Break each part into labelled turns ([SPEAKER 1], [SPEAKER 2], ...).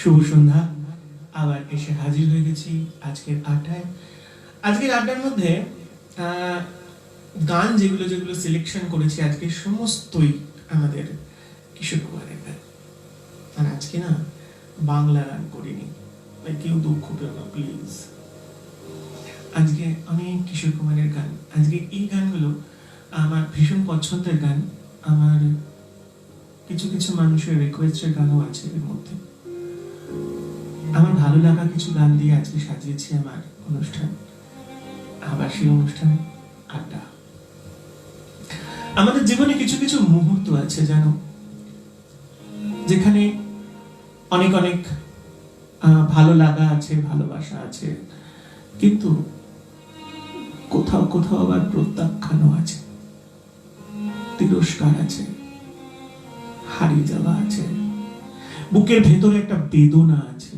[SPEAKER 1] শুভ সন্ধ্যা। আবার এসে হাজির হয়ে গেছি আজকের আড্ডায়। আজকের আড্ডার মধ্যে গান যেগুলো যেগুলো সিলেকশন করেছি আজকে সমস্তই আমাদের কিশোর কুমারের গান। আর আজকে না বাংলা গান করিনি, কেউ দুঃখ পেও না প্লিজ। আজকে অনেক কিশোর কুমারের গান। আজকে এই গানগুলো আমার ভীষণ পছন্দের গান। আমার কিছু কিছু মানুষের রিকোয়েস্টের গানও আছে এর মধ্যে। আমার ভালো লাগা কিছু গান দিয়ে আজকে সাজিয়েছি আমার অনুষ্ঠান। আবার সেই অনুষ্ঠান আড্ডা। আমাদের জীবনে কিছু কিছু মুহূর্ত আছে জানো, যেখানে অনেক অনেক ভালো লাগা আছে, ভালোবাসা আছে, কিন্তু কোথাও কোথাও আবার প্রত্যাখ্যানও আছে, তিরস্কার আছে, হারিয়ে যাওয়া আছে, বুকের ভেতরে একটা বেদনা আছে।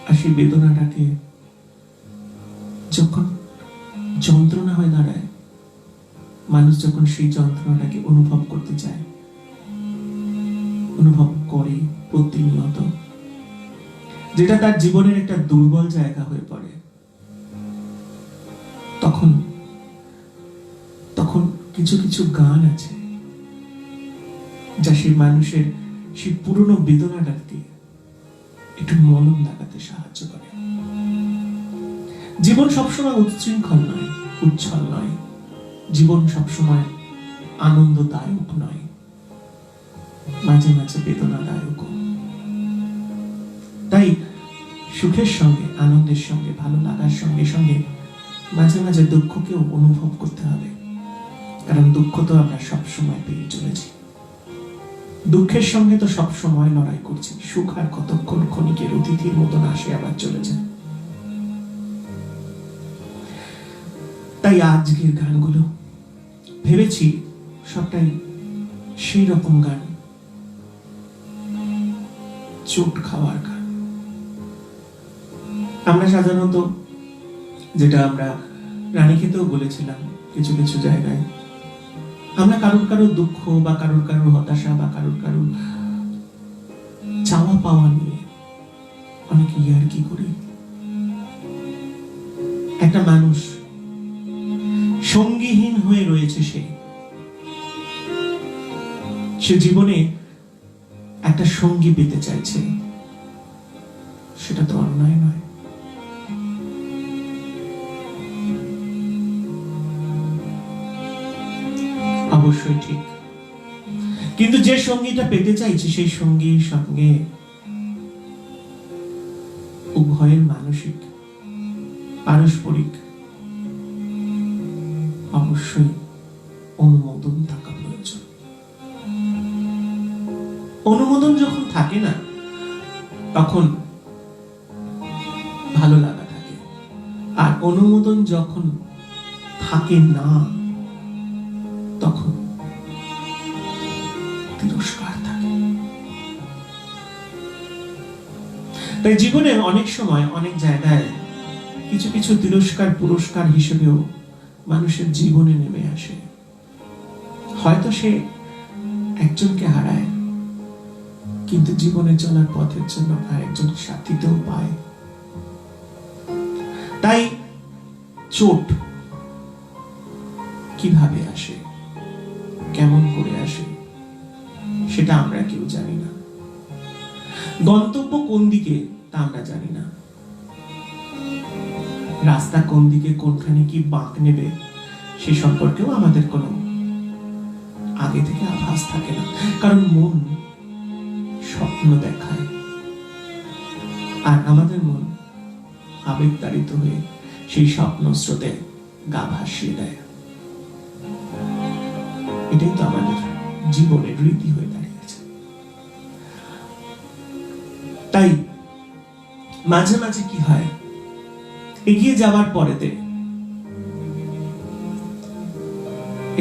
[SPEAKER 1] আর সেই বেদনাটাকে যখন যন্ত্রণা হয়ে দাঁড়ায়, মানুষ যখন সেই যন্ত্রণাটাকে অনুভব করতে চায়, অনুভব করে প্রতিনিয়ত, যেটা তার জীবনের একটা দুর্বল জায়গা হয়ে পড়ে, তখন তখন কিছু কিছু গান আছে যা সেই মানুষের সেই পুরনো বেদনাটাকে একটু মলম লাগাতে সাহায্য করে। জীবন সবসময় উচ্ছৃঙ্খল নয়, উচ্ছল নয়। জীবন সবসময় আনন্দদায়ক নয়, মাঝে মাঝে বেদনাদায়ক। তাই সুখের সঙ্গে, আনন্দের সঙ্গে, ভালো লাগার সঙ্গে সঙ্গে মাঝে মাঝে দুঃখকেও অনুভব করতে হবে। কারণ দুঃখ তো আমরা সবসময় পেয়ে চলেছি, দুঃখের সঙ্গে তো সবসময় লড়াই করছি। সুখ আর কতক্ষণ ক্ষণিকের অতিথির মতন আসে আবার চলে যায়। তাই আজকের গানগুলো ভেবেছি সবটাই সেই রকম গান, চোট খাওয়ার গান। আমরা সাধারণত, যেটা আমরা রানীক্ষেতেও বলেছিলাম কিছু কিছু জায়গায়, আমরা কারোর কারোর দুঃখ বা কারোর কারোর হতাশা বা কারোর কারোর চাওয়া পাওয়া নিয়ে অনেক ইয়ার্কি করি। একটা মানুষ সঙ্গীহীন হয়ে রয়েছে, সে জীবনে একটা সঙ্গী পেতে চাইছে, সেটা তো অন্যায় নয়। অবশ্যই ঠিক, কিন্তু যে সঙ্গীটা পেতে চাইছে সেই সঙ্গীর সঙ্গে উভয়ের মানসিক পারস্পরিক অবশ্যই অনুমোদন থাকা প্রয়োজন। অনুমোদন যখন থাকে না, তখন ভালো লাগা থাকে। আর অনুমোদন যখন থাকে না, তখন তিরস্কার থাকে। তাই জীবনে অনেক সময় অনেক জায়গায় কিছু কিছু তিরস্কার পুরস্কার হিসেবেও মানুষের জীবনে নেমে আসে। হয়তো সে একজনকে হারায়, কিন্তু জীবনে চলার পথের জন্য আরেকজন সাথীতেও পায়। তাই চোট কিভাবে আসে, কেমন করে আসে, সেটা আমরা কেউ জানি না। গন্তব্য কোন দিকে তা আমরা জানি না। রাস্তা কোন দিকে, কোনখানে কি বাঁক নেবে, সে সম্পর্কেও আমাদের কোনো আগে থেকে আভাস থাকে না। কারণ মন স্বপ্ন দেখায়, আর আমাদের মন আবেগতাড়িত হয়ে সেই স্বপ্ন স্রোতে গা ভাসিয়ে দেয়। এটাই তো আমাদের জীবনের রীতি হয়ে দাঁড়িয়েছে। তাই মাঝে মাঝে কি হয়, এগিয়ে যাওয়ার পরেতে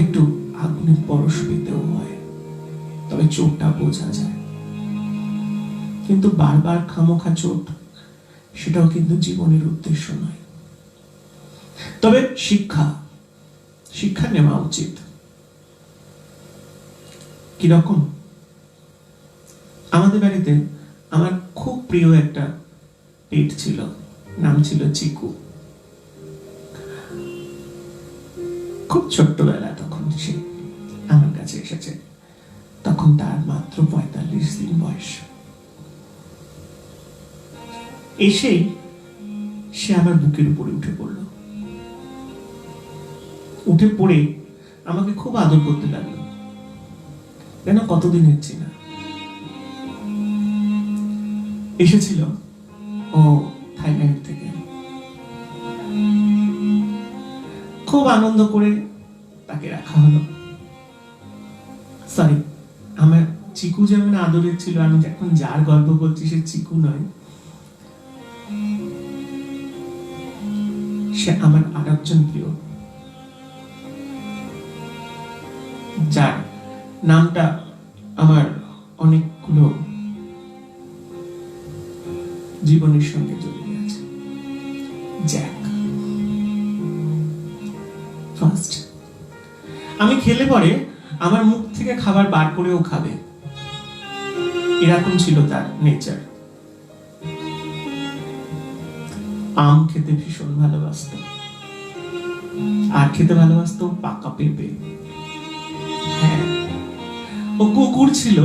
[SPEAKER 1] একটু আগুনের পরশ পেতেও হয়, তবে চোটটা বোঝা যায়। কিন্তু বারবার খামোখা চোট, সেটাও কিন্তু জীবনের উদ্দেশ্য নয়। তবে শিক্ষা নেওয়া উচিত। কিরকম? আমাদের বাড়িতে আমার খুব প্রিয় একটা পেট ছিল, নাম ছিল চিকু। খুব ছোট্টবেলা তখন সে আমার কাছে এসেছে, তখন তার মাত্র 45 দিন বয়স। এসেই সে আমার বুকের উপরে উঠে পড়ল, উঠে পড়ে আমাকে খুব আদর করতে লাগলো। কেন, কতদিনের চেনা। এসেছিল ও থাইল্যান্ড থেকে, খুব আনন্দ করে তাকে রাখা হলো। সরি, আমার চিকু যেমন আদরের ছিল, আমি এখন যার গল্প করছি সে চিকু নয়, সে আমার আর একজন প্রিয়, যার নামটা আমার অনেকগুলো জীবনের সঙ্গে জড়িয়ে আছে, জ্যাক। ফার্স্ট আমি খেলে পরে আমার মুখ থেকে খাবার বার করেও খাবে, এরকম ছিল তার নেচার। আম খেতে ভীষণ ভালোবাসতো, আর খেতে ভালোবাসতো পাকা পেঁপে। হ্যাঁ, ও কুকুর ছিল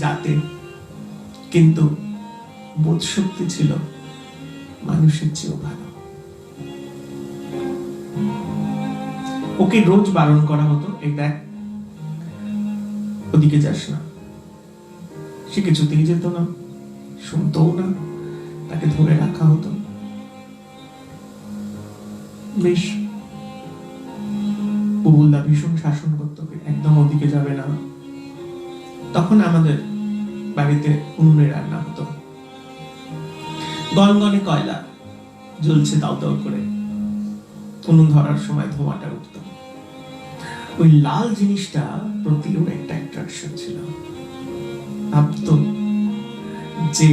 [SPEAKER 1] যাতে, কিন্তু বোধ শক্তি ছিল মানুষের চেয়েও ভালো। ওকে রোজ বারণ করা হতো, এই দেখ ওদিকে যাস না। সে কিছুতেই যেত না, শুনতও না, তাকে ধরে রাখা হতো। বেশ, বুবুলদা ভীষণ শাসন করতো, একদম ওদিকে যাবে না। তখন আমাদের বাড়িতে উনুনে রান্না হতো, গনগনে কয়লা জ্বলছে দাউ দাউ করে, উনুন ধরার সময় ধোঁয়াটা উঠতো। ওই লাল জিনিসটা প্রতি ওর একটা অ্যাট্রাকশন ছিল। ভাবতো যে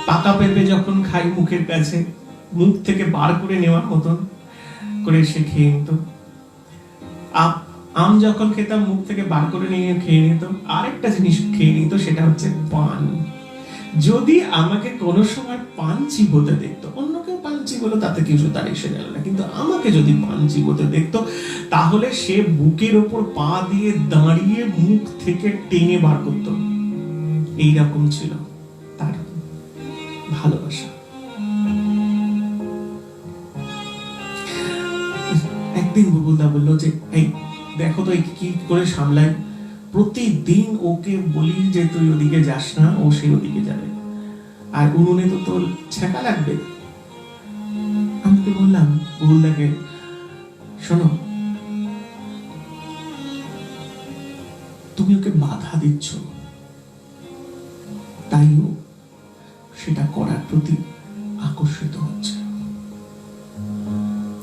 [SPEAKER 1] পাকা পেঁপে যখন খাই মুখের কাছে, মুখ থেকে বার করে নেওয়ার মতন করে সে খেয়ে নিত। আম যখন খেতাম মুখ থেকে বার করে নিয়ে খেয়ে নিত। আরেকটা জিনিস খেয়ে নিত, সেটা হচ্ছে পান। যদি আমাকে কোনো সময় পান চিবোতে দেখতো, অন্য কেউ পান চিবোলো তাতে কিছু তার এসে গেল না, কিন্তু আমাকে যদি পান চিবোতে দেখতো তাহলে সে বুকের ওপর পা দিয়ে দাঁড়িয়ে মুখ থেকে টেনে বার করত। এইরকম ছিল তার ভালোবাসা। একদিন বুবুলদা বললো যে, এই দেখো তো কি করে সামলায়, প্রতিদিন ওকে বলি যে তুই ওদিকে যাস না, ও সে ওদিকে যাবে, আর উনুনে তো তোর ছ্যাঁকা লাগবে। আমি তো বললাম বুবুলদাকে, শোনো, তুমি ওকে বাধা দিচ্ছ, তাই ও সেটা করার প্রতি আকর্ষিত হচ্ছে,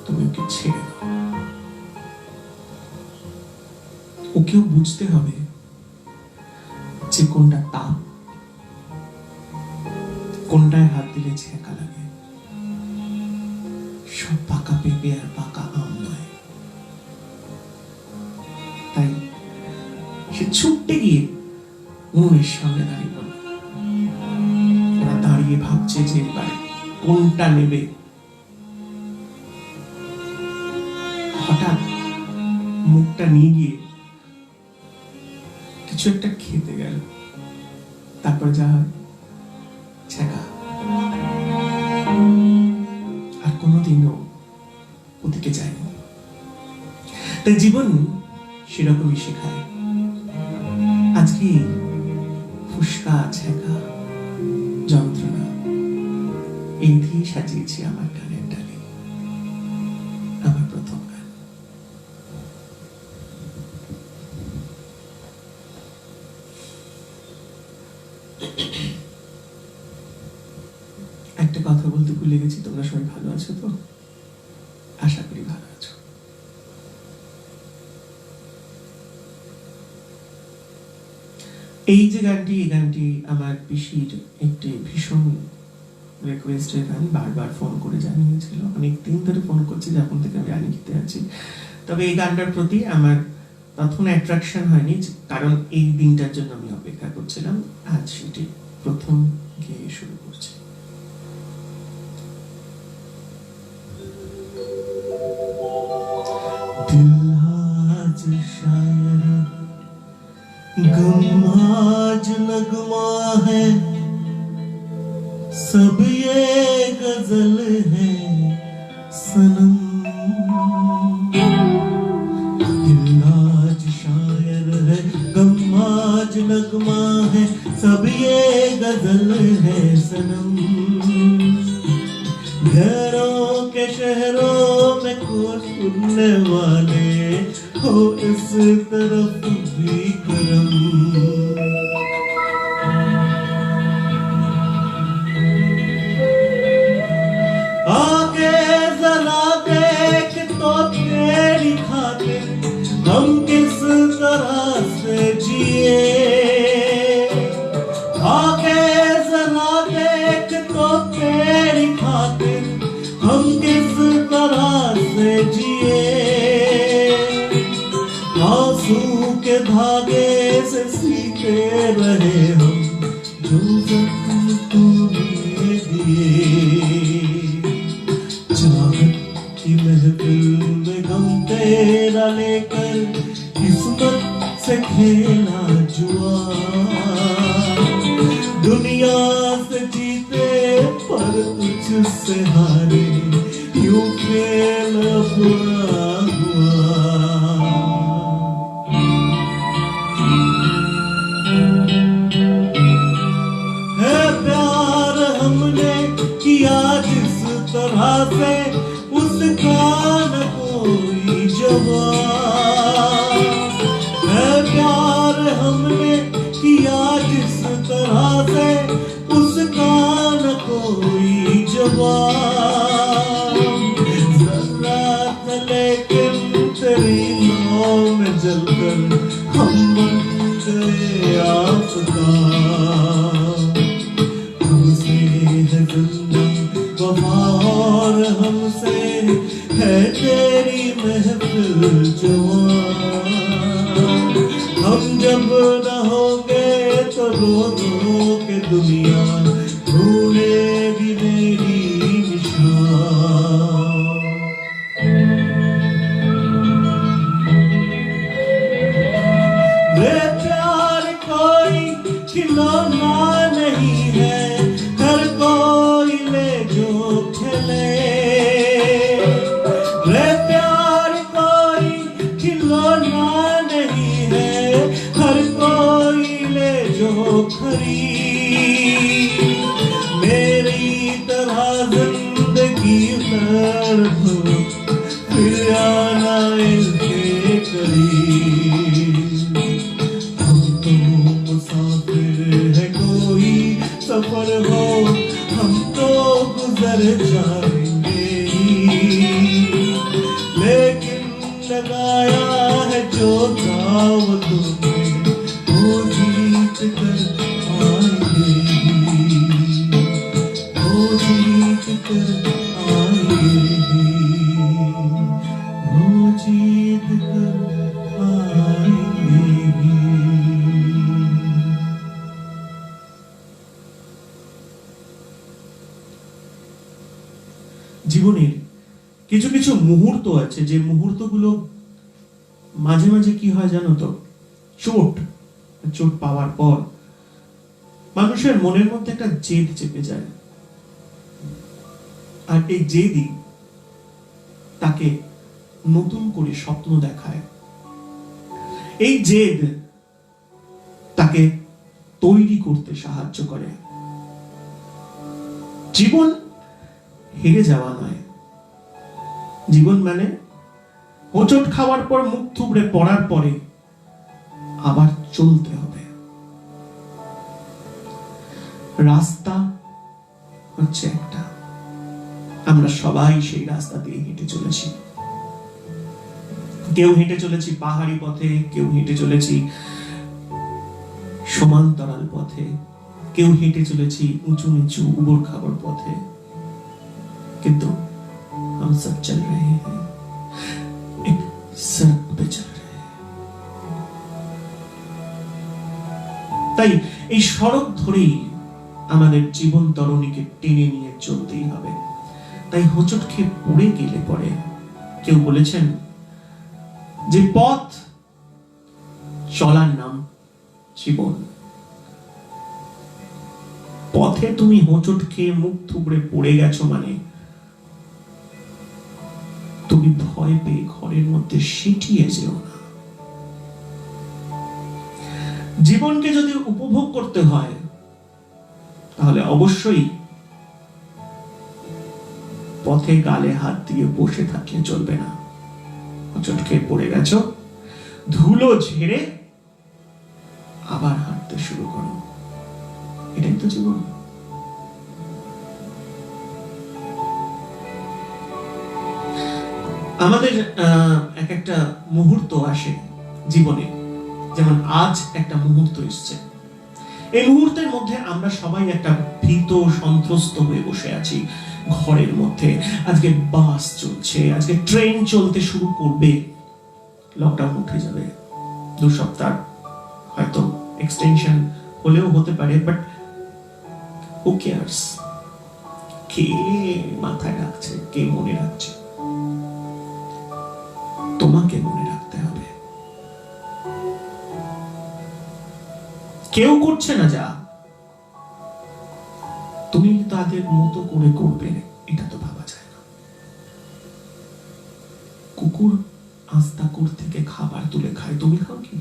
[SPEAKER 1] তুমি ওকে ছেড়ে দাও। ওকেও বুঝতে হবে যে কোনটা তাপ, কোনটায় হাত দিলে ছ্যাঁকা লাগে। সব পাকা পেঁপে আর পাকা আম নয়। তাই সে ছুটতে গিয়ে উনুনের সামনে দাঁড়িয়ে পড়ল। এরা দাঁড়িয়ে ভাবছে যে এবারে কোনটা নেবে। হঠাৎ মুখটা নিয়ে গিয়ে কিছু একটা খেতে গেল, তারপর যা হয় ছ্যাঁকা। আর কোনোদিনও ওদিকে যায়নি। তাই জীবন সেরকমই শেখায়। আজকে ফুসকা, ছ্যাঁকা, যন্ত্রণা, এই দিয়ে সাজিয়েছি আমার গানের ডালে আমার প্রথম গান। একটা কথা বলতে ভুলে গেছি, তোমরা সবাই ভালো আছো তো? আশা করি ভালো আছো। এই যে গানটি, এই গানটি আমার পিসির একটি ভীষণ রিকোয়েস্টের গান, বারবার ফোন করে জানিয়েছিল, অনেক দিন ধরে ফোন করছে যখন থেকে আমি রানী খেতে আছি। তবে এই গানটার প্রতি আমার তখন অ্যাট্রাকশন হয়নি, কারণ এই দিনটার জন্য আমি অপেক্ষা করছিলাম। আজ সেটি প্রথম গেয়ে শুরু করছি। दिल आज शायर गम आज नगमा है, सब ये गजल है सनम। दिल आज शायर है गम आज नगमा है, सब ये गजल है सनम। घरों के शहरों में को सुनने वाले हो इस तरफ भी करम। आगे जरा देख तो तेरी खातिर हम किस तरह से जिए। आगे जरा देख तो तेरी खातिर हम किस तरह से जिए। आंसू के धागे से सीते रहे हम जो जख्म तूने दिए। चाहत की महफिल में गम तेरा लेकर किस्मत से खेला जुआ। दुनिया से जीते पर तुझसे हारे, यूं खेल बुरा हुआ। है प्यार हमने किया जिस तरह से, उसका न कोई जवाब। है प्यार हमने किया जिस तरह से, उसका न कोई जवाब। जन्नत लेकिन तेरी नाव में जलकर हम बन गए आफताब। हमसे है जिंदा वफा और हमसे है तेरी महफिल जवान। हम जब न होंगे तो रो रो के दुनिया ढूंढेगी मेरी निशान। मेरे प्यार कोई खिलौना नहीं है, हर कोई ले जो खेले। मेरे प्यार कोई खिलौना नहीं है, हर कोई ले जो खरीद। मेरी तरह जिंदगी दर्द हो फिर आना इनके करीब। हम तो मुसाफिर है कोई सफर हो, हम तो गुजर जाएंगे ही। लेकिन लगाया है जो दाव तुमने, वो जीत कर आएंगे ही। वो जीत कर आएंगे ही। वो जीत कर आएंगे ही। জীবনের কিছু কিছু মুহূর্ত আছে, যে মুহূর্তগুলো মাঝে মাঝে কি হয় জানো তো, চোট পাওয়ার পর মানুষের মনের মধ্যে একটা জেদ চেপে যায়। আর এই জেদই তাকে নতুন করে স্বপ্ন দেখায়। এই জেদ তাকে তৈরি করতে সাহায্য করে। জীবন হেরে যাওয়া নয়, জীবন মানে হোঁচট খাওয়ার পর মুখ থুবড়ে পড়ার পরে আবার চলতে হবে। রাস্তা হচ্ছে একটা, আমরা সবাই সেই রাস্তা দিয়ে হেঁটে চলেছি। কেউ হেঁটে চলেছি পাহাড়ি পথে, কেউ হেঁটে চলেছি সমান্তরাল পথে, কেউ হেঁটে চলেছি উঁচু নিচু উবড় খাবড় পথে। কিন্তু हम सब चल रहे हैं एक सड़क पे चल रहे हैं। তাই এই সড়ক ধরেই আমাদের জীবন তরণীকে টেনে নিয়ে চলতেই হবে। তাই হোঁচট খেয়ে পড়ে গেলে পরে কেউ বলেছেন যে পথ চলার নাম জীবন। পথে তুমি হোঁচট খেয়ে মুখ থুবড়ে পড়ে গেছো মানে তুমি ভয় পেয়ে ঘরের মধ্যে সিটিয়ে যেও না। জীবনকে যদি উপভোগ করতে হয় তাহলে অবশ্যই পথে গালে হাত দিয়ে বসে থাকলে চলবে না। হোঁচট খেয়ে পড়ে গেছো, ধুলো ঝেড়ে আবার হাঁটতে শুরু করো, এটাই তো জীবন। আমাদের এক একটা মুহূর্ত আসে জীবনে, যেমন আজ একটা মুহূর্ত এসছে। এই মুহূর্তের মধ্যে আমরা সবাই একটা ভীত সন্ত্রস্ত হয়ে বসে আছি ঘরের মধ্যে। আজকে বাস চলছে, আজকে ট্রেন চলতে শুরু করবে, লকডাউন উঠে যাবে, 2 সপ্তাহ হয়তো এক্সটেনশন হলেও হতে পারে, বাট হু কেয়ারস? কে মাথায় রাখছে, কে মনে রাখছে? তোমাকে মনে রাখতে হবে। কেউ করছে না যা, তুমি তাদের মতো করে করবে, এটা তো ভাবা যায় না। কুকুর আস্তাকুর থেকে খাবার তুলে খায়, তুমি খাও কি?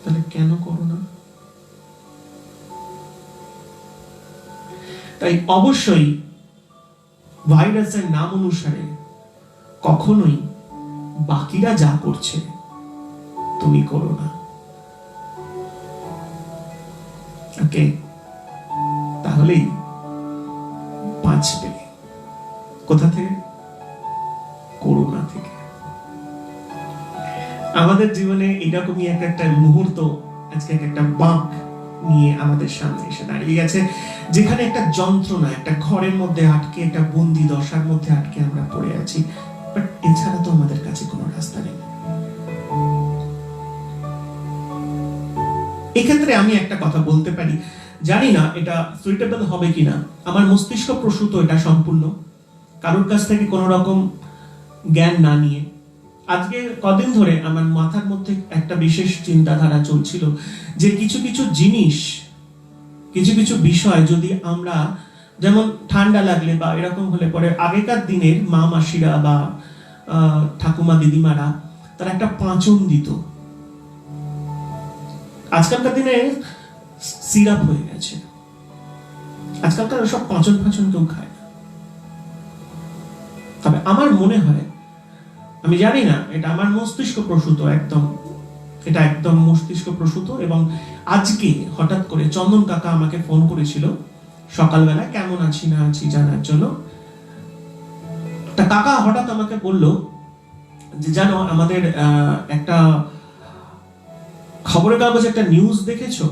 [SPEAKER 1] তাহলে কেন করো না? তাই অবশ্যই ভাইরাসের নাম অনুসারে কখনোই বাকিরা যা করছে তুমি করো না। ওকে? তাহলেই বাঁচবে। কোথা থেকে? করোনা থেকে। আমাদের জীবনে এরকমই একটা মুহূর্ত আজকে একটা বাঁক নিয়ে আমাদের সামনে এসে দাঁড়িয়ে গেছে, যেখানে একটা যন্ত্রণা, একটা ঘরের মধ্যে আটকে, একটা বন্দি দশার মধ্যে আটকে আমরা পড়ে আছি। বাট এছাড়া তো আমাদের কাছে কোনো রাস্তা নেই। এক্ষেত্রে আমি একটা কথা বলতে পারি, জানি না এটা সুইটেবল হবে কিনা, আমার মস্তিষ্ক প্রসূত এটা সম্পূর্ণ, কারোর কাছ থেকে কোনো রকম জ্ঞান না নিয়ে। আজকে কদিন ধরে আমার মাথার মধ্যে একটা বিশেষ চিন্তাধারা চলছিল যে কিছু কিছু জিনিস, কিছু কিছু বিষয় যদি আমরা, যেমন ঠান্ডা লাগলে বা এরকম হলে পরে আগেকার দিনের মা মাসিরা বা ঠাকুমা দিদিমারা তারা একটা পাঁচন দিত। আজকালকার দিনে সিরাপ হয়ে গেছে, আজকালকার সব পাঁচন ফাঁচন কেউ খায় না। তবে আমার মনে হয়, আমি জানি না, এটা আমার মস্তিষ্ক প্রসূত, এটা একদম মস্তিষ্ক প্রসূত। এবং আজকে হঠাৎ করে চন্দন কাকা আমাকে ফোন করেছিল সকালবেলা, কেমন আছি না আছি জানার জন্য। তা কাকা হঠাৎ আমাকে বলল যে জানো আমাদের একটা খবরের কাগজে একটা নিউজ দেখেছো?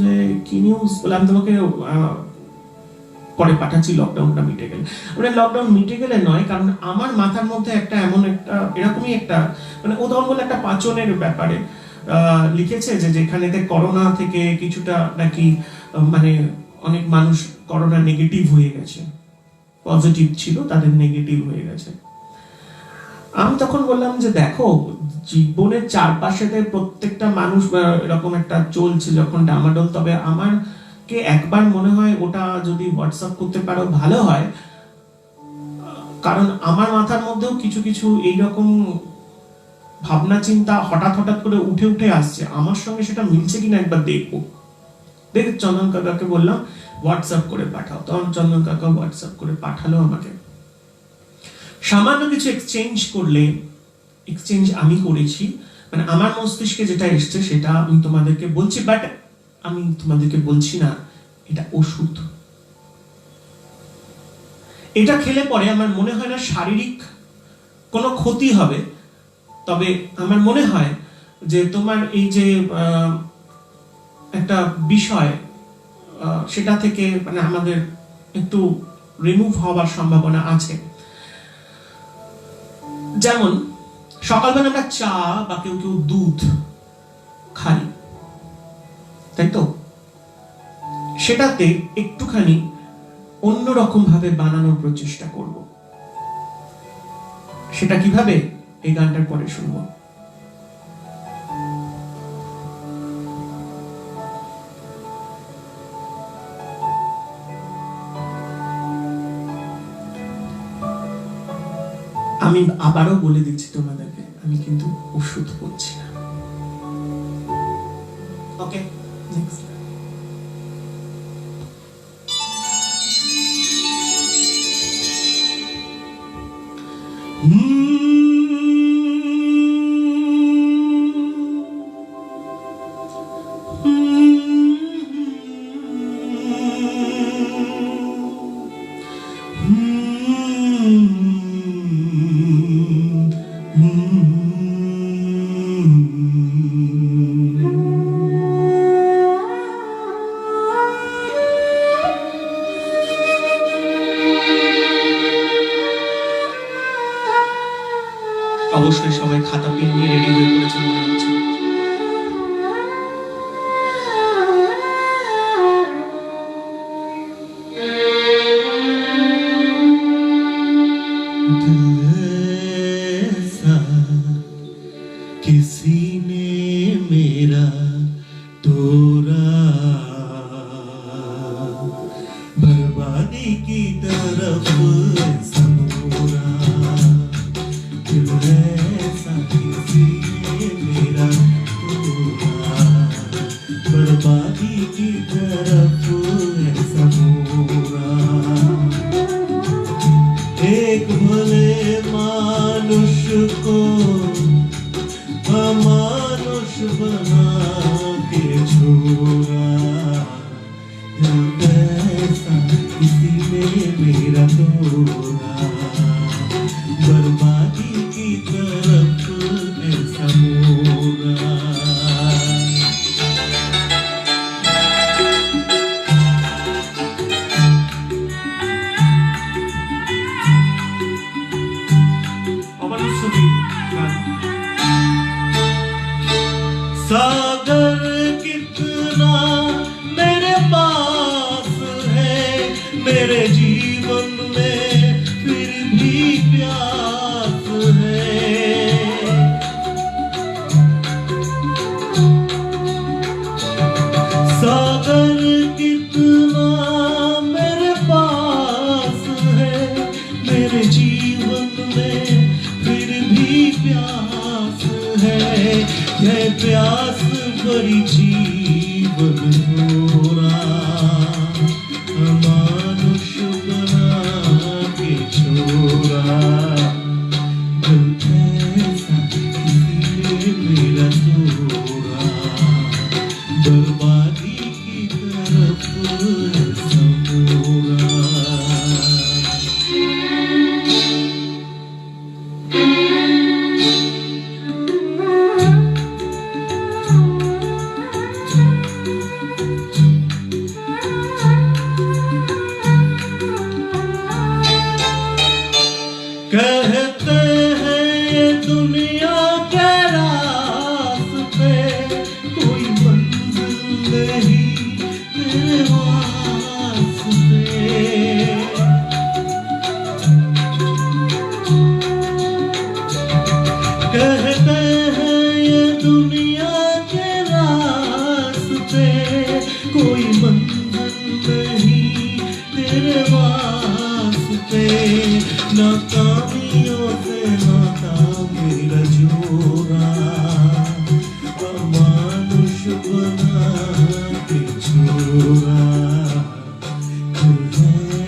[SPEAKER 1] যে কি নিউজ? বলে আমি তোমাকে পরে পাঠাচ্ছি, লকডাউনটা মিটে গেলে। মানে লকডাউন মিটে গেলে নয়, কারণ আমার মাথার মধ্যে একটা এমন একটা এরকমই একটা মানে উদাহরণ বলে একটা পাচনের ব্যাপারে লিখেছে যে যেখানেতে করোনা থেকে কিছুটা নাকি মানে অনেক মানুষ করোনা নেগেটিভ হয়ে গেছে, পজিটিভ ছিল তাদের নেগেটিভ হয়ে গেছে। আমি তখন বললাম যে দেখো, জীবনের চারপাশেতে প্রত্যেকটা মানুষ এরকম একটা চলছে যখন ডামাডোল, তবে আমারকে একবার মনে হয় ওটা যদি হোয়াটসঅ্যাপ করতে পারো ভালো হয়, কারণ আমার মাথার মধ্যেও কিছু কিছু এইরকম ভাবনা চিন্তা হঠাৎ হঠাৎ করে উঠে উঠে আসছে, আমার সঙ্গে সেটা মিলছে কিনা একবার দেখবো। দেখ চন্দন কাকাকে বললাম হোয়াটসঅ্যাপ করে পাঠাও, তখন চন্দন কাকা হোয়াটসঅ্যাপ করে পাঠালো আমাকে। সামান্য কিছু এক্সচেঞ্জ আমি করেছি, মানে আমার মস্তিষ্কে যেটা এসছে সেটা আমি তোমাদেরকে বলছি, বাট আমি তোমাদেরকে বলছি না এটা ওষুধ। এটা খেলে পরে আমার মনে হয় না শারীরিক কোনো ক্ষতি হবে, তবে আমার মনে হয় যে তোমার এই যে একটা বিষয় সেটা থেকে মানে আমাদের একটু রিমুভ হওয়ার সম্ভাবনা আছে। যেমন সকালবেলা আমরা চা বা কেউ কেউ দুধ খাই, তাই তো? সেটাতে একটুখানি অন্যরকম ভাবে বানানোর প্রচেষ্টা করব। সেটা কিভাবে, এই গানটার পরে শুনবো। আমি আবারও বলে দিচ্ছি তোমাদেরকে, আমি কিন্তু ওষুধ বলছি না। ওকে, নেক্সট। অবশ্যই সবাই খাতা পেন নিয়ে রেডি হয়ে পড়েছে মনে হচ্ছে।
[SPEAKER 2] किसी ने मेरा तोड़ा, बर्बादी की तरफ समोरा। दिल ऐसा किसी ने मेरा तोड़ा, बर्बादी की तरफ समोरा। एक भले मानुष को अमानुष बना के छोड़ा, दिल ऐसा किसी ने मेरा तोड़ा, बर्बादी की तरफ ऐसा मोड़ा। सागर कितना मेरे पास है, मेरे जीवन में फिर भी प्यास है। सागर कितना मेरे पास है, मेरे जीवन में फिर भी प्यास है। यह प्यास भरी जीवन थोड़ा, अमानुष बना के छोड़ा। दिल ऐसा किसी ने मेरा तोड़ा, बर्बादी की तरफ ऐसा मोड़ा। कहते हैं दुनिया के रास्ते कोई मंजिल नहीं तेरे वास्ते। कहते हैं ये दुनिया के रास्ते कोई मंजिल नहीं तेरे वास्ते। नाकामियों से नाता मेरा जोड़ा, अमानुष बना के छोड़ा।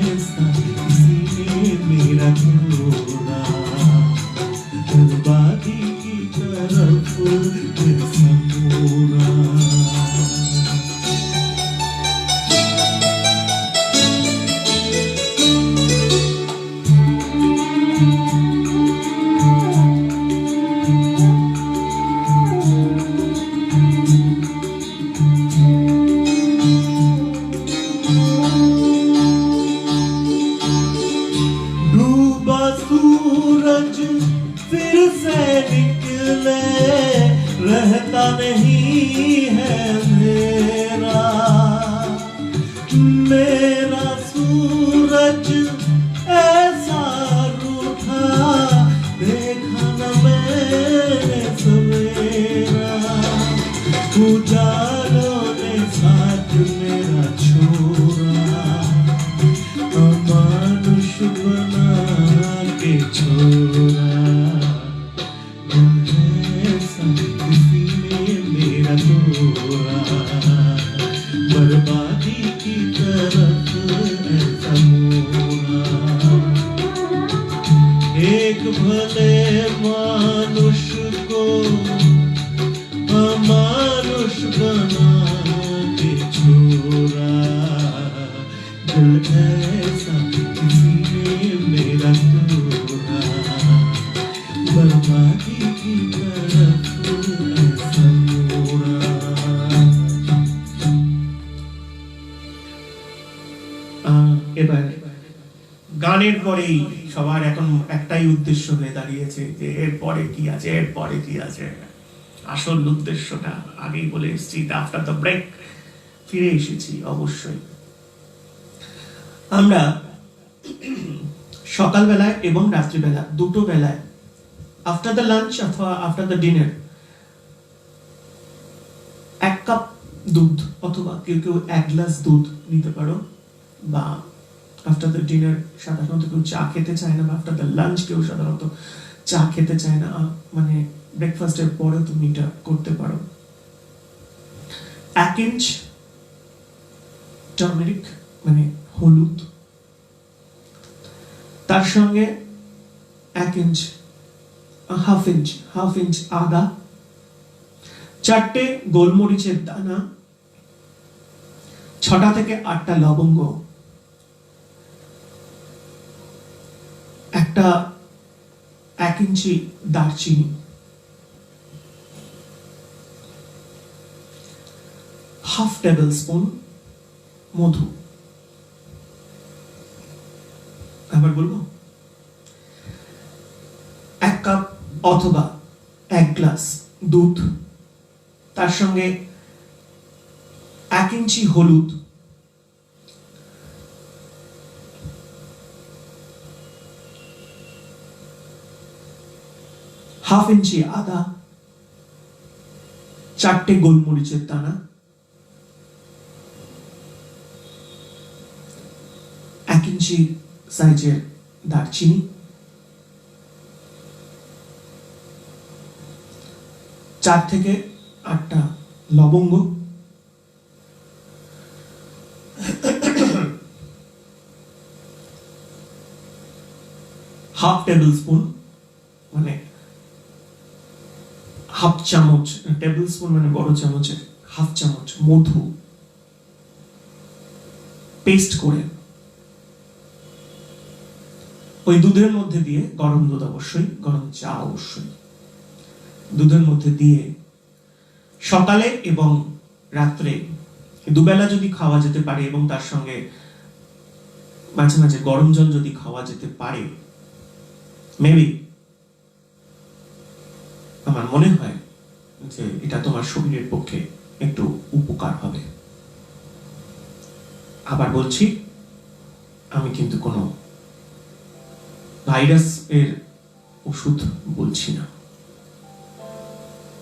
[SPEAKER 2] ऐसा किसी ने मेरा तोड़ा, बर्बादी की तरफ ऐसा मोड़ा। सूरज फिर से रहता नहीं है अंधेरा। मेरा सूरज ऐसा रूठा देखा न मैंने सवेरा। उजालों ने साथ मेरा छोड़ा, अमानुष बना के छोड़ा। ऐसा किसी ने मेरा तोड़ा, बर्बादी की तरफ ऐसा मोड़ा। एक भले मानुष को अमानुष बना के छोड़ा। दिल ऐसा किसी ने मेरा तोड़ा, बर्बादी की तरफ ऐसा मोड़ा।
[SPEAKER 1] এবার গানের পরেই সবার এখন একটাই উদ্দেশ্য হয়ে দাঁড়িয়েছে যে এরপরে কি আছে, এরপরে কি আছে। আসল উদ্দেশ্যটা আগেই বলে এসেছি, আফটার দ্য ব্রেক ফিরে এসেছি। অবশ্যই আমরা সকালবেলায় এবং রাত্রিবেলা দুটো বেলায় আফটার দ্য লাঞ্চ অথবা আফটার দ্য ডিনার 1 কাপ দুধ অথবা কেউ কেউ 1 গ্লাস দুধ নিতে পারো। বা আফটার দ্য ডিনার সাধারণত কেউ চা খেতে চায় না, বা আফটার দ্য লাঞ্চ কেউ সাধারণত চা খেতে চায় না, মানে ব্রেকফাস্টের পরে তুমি এটা করতে পারো। 1 ইঞ্চ টার্মেরিক মানে হলুদ, তার সঙ্গে 1 ইঞ্চ হাফ ইঞ্চ আদা, 4টে গোলমরিচের দানা, 6টা থেকে 8টা লবঙ্গ, একটা 1 ইঞ্চি দারচিনি, হাফ টেবিল স্পুন মধু। আবার বলবো, 1 কাপ অথবা 1 গ্লাস দুধ, তার সঙ্গে 1 ইঞ্চি হলুদ, 1/2 ইঞ্চি আদা, 4টে গোলমরিচের দানা, 1 ইঞ্চি সাইজের দারচিনি, 4 থেকে 8টা লবঙ্গ, হাফ টেবিল স্পুন মানে হাফ চামচ, টেবিল স্পুন মানে বড় চামচের হাফ চামচ মধু পেস্ট করে ওই দুধের মধ্যে দিয়ে, গরম দুধ অবশ্যই, গরম চা অবশ্যই, দুধের মধ্যে দিয়ে সকালে এবং রাত্রে দুবেলা যদি খাওয়া যেতে পারে, এবং তার সঙ্গে মাঝে মাঝে গরম জল যদি খাওয়া যেতে পারে, মেবি আমার মনে হয় যে এটা তোমার শরীরের পক্ষে একটু উপকার হবে। আবার বলছি, আমি কিন্তু কোনো ভাইরাস এর ওষুধ বলছি না,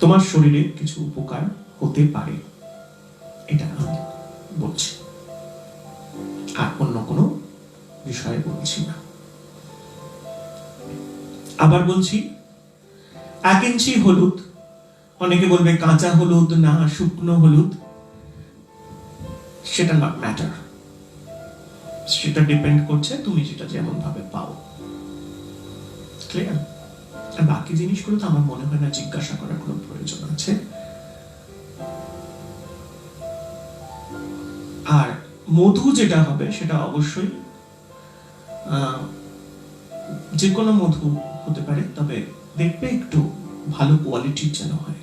[SPEAKER 1] তোমার শরীরে কিছু উপকার হতে পারে এটা আমি বলছি, আর অন্য কোনো বিষয়ে বলছি না। আবার বলছি, 1 ইঞ্চি হলুদ, অনেকে বলবে কাঁচা হলুদ না শুকনো হলুদ, সেটা নট ম্যাটার, সেটা ডিপেন্ড করছে তুমি যেটা যেমন ভাবে পাও। ক্লিয়ার? আর বাকি জিনিসগুলো তো আমার মনে হয় না জিজ্ঞাসা করার কোনো প্রয়োজন আছে। আর মধু যেটা হবে সেটা অবশ্যই যে কোনো মধু হতে পারে, তবে দেখবে একটু ভালো কোয়ালিটির যেন হয়,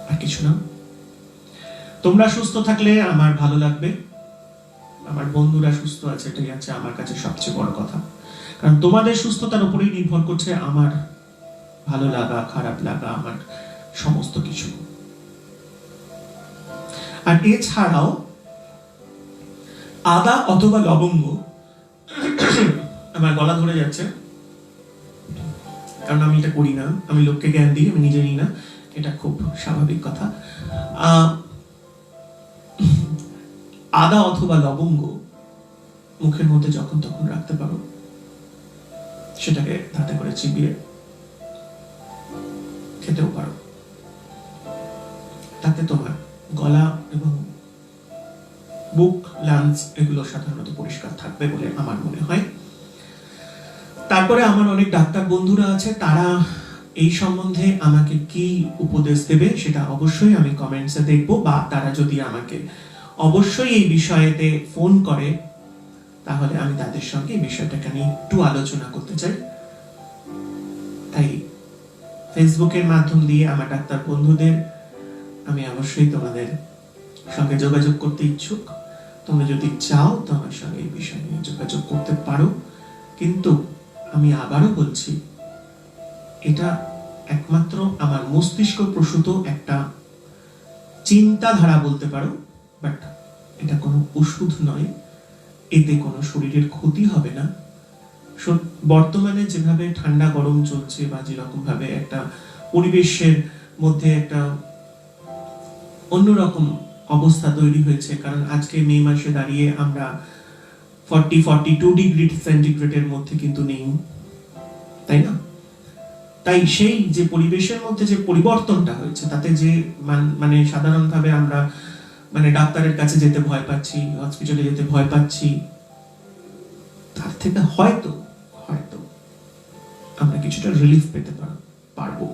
[SPEAKER 1] আর কিছু না। তোমরা সুস্থ থাকলে আমার ভালো লাগবে, আমার বন্ধুরা সুস্থ আছে, এটাই আছে আমার কাছে সবচেয়ে বড় কথা, কারণ তোমাদের সুস্থতার উপরেই নির্ভর করছে আমার ভালো লাগা, খারাপ লাগা, আমার সমস্ত কিছু। আর এছাড়াও আদা অথবা লবঙ্গ, আমার গলা ধরে যাচ্ছে কারণ আমি এটা করি না, আমি লোককে জ্ঞান দিই, আমি নিজে নিই না, এটা খুব স্বাভাবিক কথা। আদা অথবা লবঙ্গ মুখের মধ্যে যখন তখন রাখতে পারো, সেটাকে হাতে করে চিবিয়ে খেতেও পারো, তাতে তোমার গলা এবং বুক, লাংস এগুলো সাধারণত পরিষ্কার থাকবে বলে আমার মনে হয়। তারপরে আমার অনেক ডাক্তার বন্ধুরা আছে, তারা এই সম্বন্ধে আমাকে কি উপদেশ দেবে সেটা অবশ্যই আমি কমেন্টসে দেখবো, বা তারা যদি আমাকে অবশ্যই এই বিষয়েতে ফোন করে তাহলে আমি তাদের সঙ্গে এই বিষয়টাকে নিয়ে একটু আলোচনা করতে চাই। তাই ফেসবুকের মাধ্যম দিয়ে আমার ডাক্তার বন্ধুদের আমি অবশ্যই তোমাদের সঙ্গে যোগাযোগ করতে ইচ্ছুক। তোমরা যদি চাও তো আমার সঙ্গে এই বিষয় নিয়ে যোগাযোগ করতে পারো, কিন্তু আমি আবারও বলছি, এটা একমাত্র আমার মস্তিষ্ক প্রসূত একটা চিন্তাধারা বলতে পারো, বাট এটা কোনো ওষুধ নয়, এতে কোনো শরীরের ক্ষতি হবে না। বর্তমানে যেভাবে ঠান্ডা গরম চলছে বা যেরকম ভাবে একটা পরিবেশের মধ্যে একটা অন্যরকম অবস্থা তৈরি হয়েছে, কারণ আজকে মে মাসে দাঁড়িয়ে আমরা 42 ডিগ্রি সেন্টিগ্রেডের মধ্যে কিন্তু নেই, তাই না? তাই সেই যে পরিবেশের মধ্যে যে পরিবর্তনটা হয়েছে, তাতে যে মানে সাধারণভাবে আমরা মানে ডাক্তারের কাছে যেতে ভয় পাচ্ছি, হসপিটালে যেতে ভয় পাচ্ছি, তার থেকে হয়তো আমরা কিছুটা রিলিফ পেতে পারবো,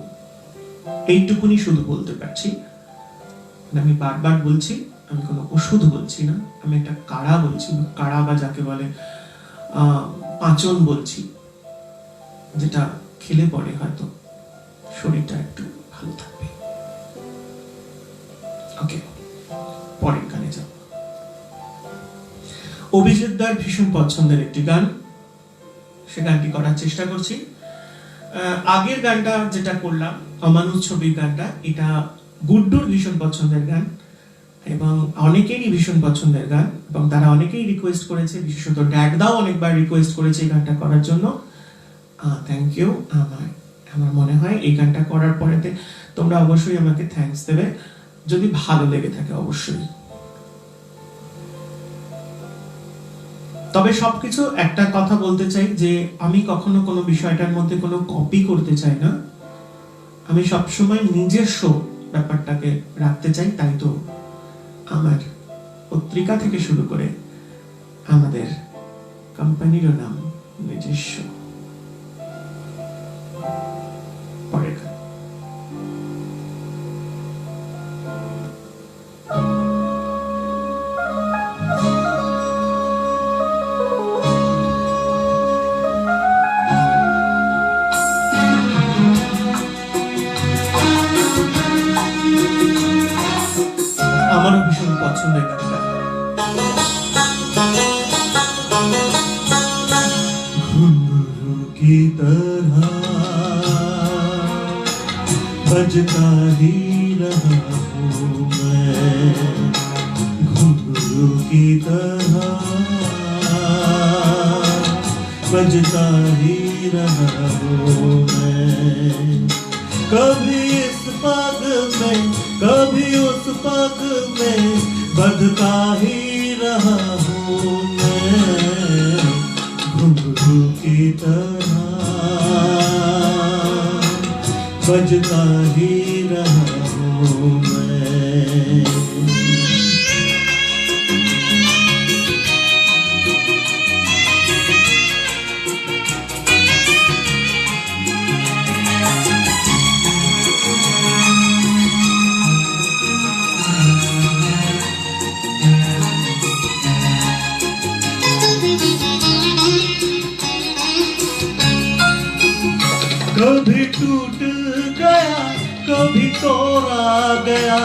[SPEAKER 1] এইটুকুনি শুধু বলতে পারছি। আমি বারবার বলছি, আমি কোনো ওষুধ বলছি না, আমি একটা কাড়া বলছি, কাড়া বা যাকে বলে পাঁচন বলছি, যেটা খেলে পরে হয়তো শরীরটা একটু ভালো থাকবে। ওকে, পরের গানে যাব। অভিজিৎ দার ভীষণ পছন্দের একটি গান, সে গানটি করার চেষ্টা করছি। আগের গানটা যেটা করলাম অমানুষ ছবির গানটা, এটা গুড্ডুর ভীষণ পছন্দের গান এবং অনেকেরই ভীষণ পছন্দের গান, এবং তারা অনেকেই রিকোয়েস্ট করেছে, বিশেষত ড্যাডদাও অনেকবার রিকোয়েস্ট করেছে এই গানটা করার জন্য। Thank you. আমার মনে হয় এই গানটা করার পরেতে তোমরা অবশ্যই আমাকে থ্যাঙ্কস দেবে, যদি ভালো লেগে থাকে অবশ্যই। তবে সবকিছু একটা কথা বলতে চাই যে আমি কখনো কোনো বিষয়টার মধ্যে কোনো কপি করতে চাই না, আমি সবসময় নিজস্ব ব্যাপারটাকে রাখতে চাই। তাই তো আমার পত্রিকা থেকে শুরু করে আমাদের কোম্পানিরও নাম নিজস্ব। পরের গান। আমারও ভীষণ পছন্দের গানটা।
[SPEAKER 2] घुंघरू की तरह बजता ही रहा हूँ मैं, घुंघरू की तरह बजता ही रहा हूँ मैं, कभी इस पग में कभी उस पग में बजता ही रहा हूँ मैं, घुंघरू की तरह बजता ही रहा हूँ मैं। कभी टूट गया कभी तोड़ा गया,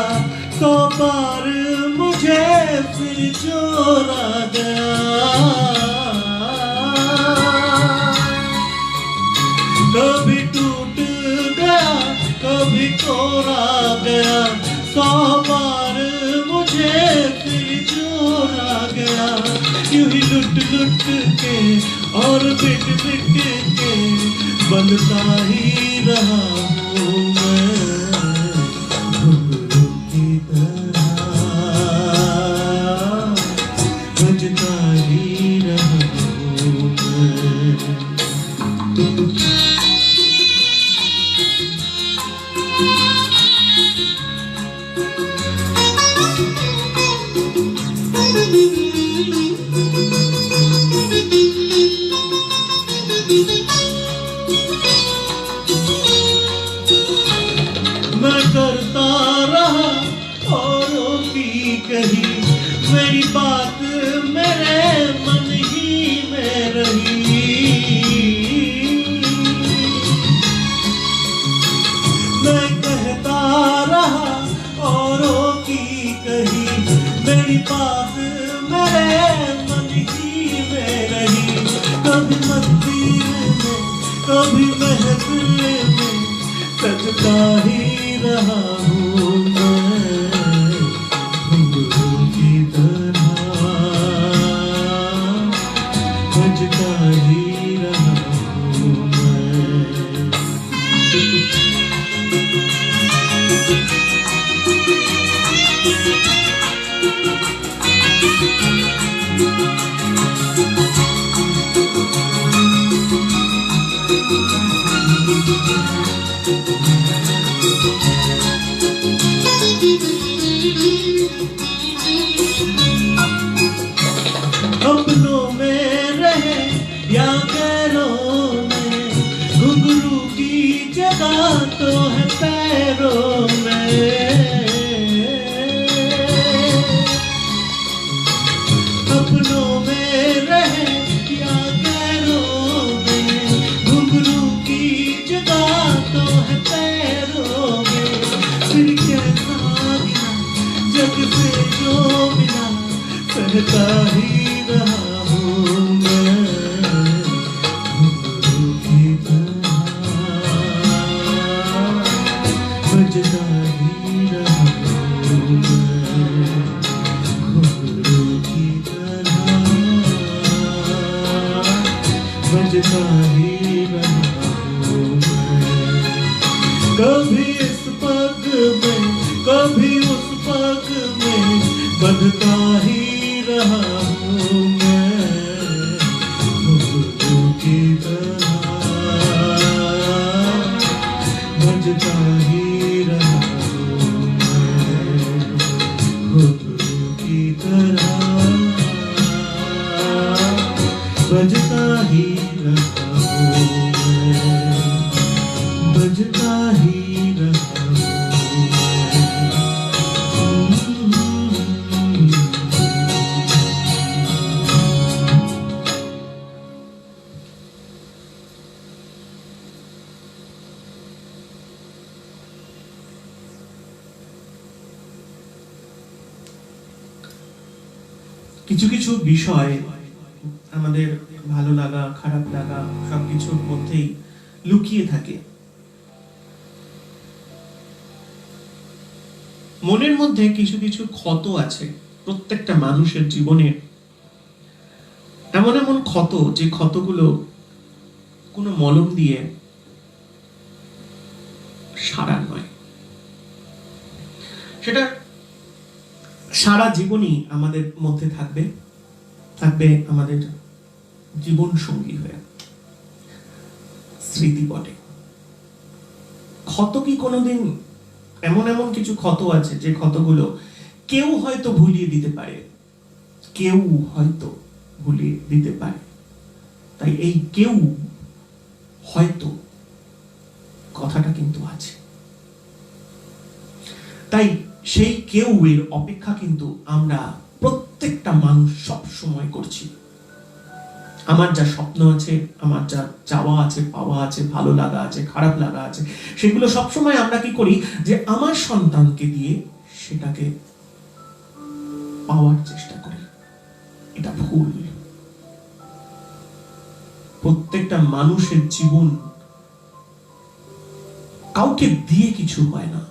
[SPEAKER 2] तो बार मुझे फिर जोड़ा गया, कभी टूट गया कभी तोड़ा गया 100 बार मुझे फिर जोड़ा गया, यूं ही लुट लुट के और बिट बिट के बनता ही रहा हूँ मैं, घुंघरू की तरह बजता ही रहा हूँ मैं। मैं करता रहा औरों की कही, मेरी बात मेरे मन ही में रही। मैं कहता रहा औरों की कही, मेरी बात मेरे मन ही में रही। कभी मंदिर में कभी महफिल में सजता ही रहा हूँ मैं, घुंघरू की तरह बजता ही रहा हूँ मैं। अपनों में रहे या गैरों में, घुंघरू की जगह तो है पैरों में। अपनों में रहे या गैरों में, घुंघरू की जगह तो है पैरों में। फिर कैसा मिला जग से जो मिला, कहता ही रहा हूँ मैं, घुंघरू की तरह बजता ही रहा हूँ मैं, घुंघरू की तरह बजता ही रहा हूँ मैं। कभी इस पग में कभी उस पग में बंधता ही रहा हूँ मैं, घुंघरू की तरह बजता ही रहा हूँ मैं, घुंघरू की तरह बजता ही रहा हूँ मैं, बजता ही रहा हूँ मैं।
[SPEAKER 1] কিছু কিছু বিষয় আমাদের ভালো লাগা খারাপ লাগা সবকিছুর মধ্যেই লুকিয়ে থাকে। মনের মধ্যে কিছু কিছু ক্ষত আছে প্রত্যেকটা মানুষের জীবনে, এমন এমন ক্ষত যে ক্ষতগুলো কোনো মলম দিয়ে সারা নয়, সেটা সারা জীবনই আমাদের মধ্যে থাকবে, থাকবে আমাদের জীবন সঙ্গী হয়ে, স্মৃতি বটে। ক্ষত কি কোনোদিন, এমন এমন কিছু ক্ষত আছে যে ক্ষতগুলো কেউ হয়তো ভুলিয়ে দিতে পারে, কেউ হয়তো ভুলিয়ে দিতে পারে। তাই এই কেউ হয়তো কথাটা কিন্তু আছে। তাই সেই কেউ এর অপেক্ষা কিন্তু আমরা প্রত্যেকটা মানুষ সব সময় করছি। আমার যা স্বপ্ন আছে, আমার যা চাওয়া আছে, পাওয়া আছে, ভালো লাগা আছে, খারাপ লাগা আছে, সেগুলো সবসময় আমরা কি করি যে আমার সন্তানকে দিয়ে সেটাকে পাওয়ার চেষ্টা করি। এটা ভুল। প্রত্যেকটা মানুষের জীবন কাউকে দিয়ে কিছু হয় না,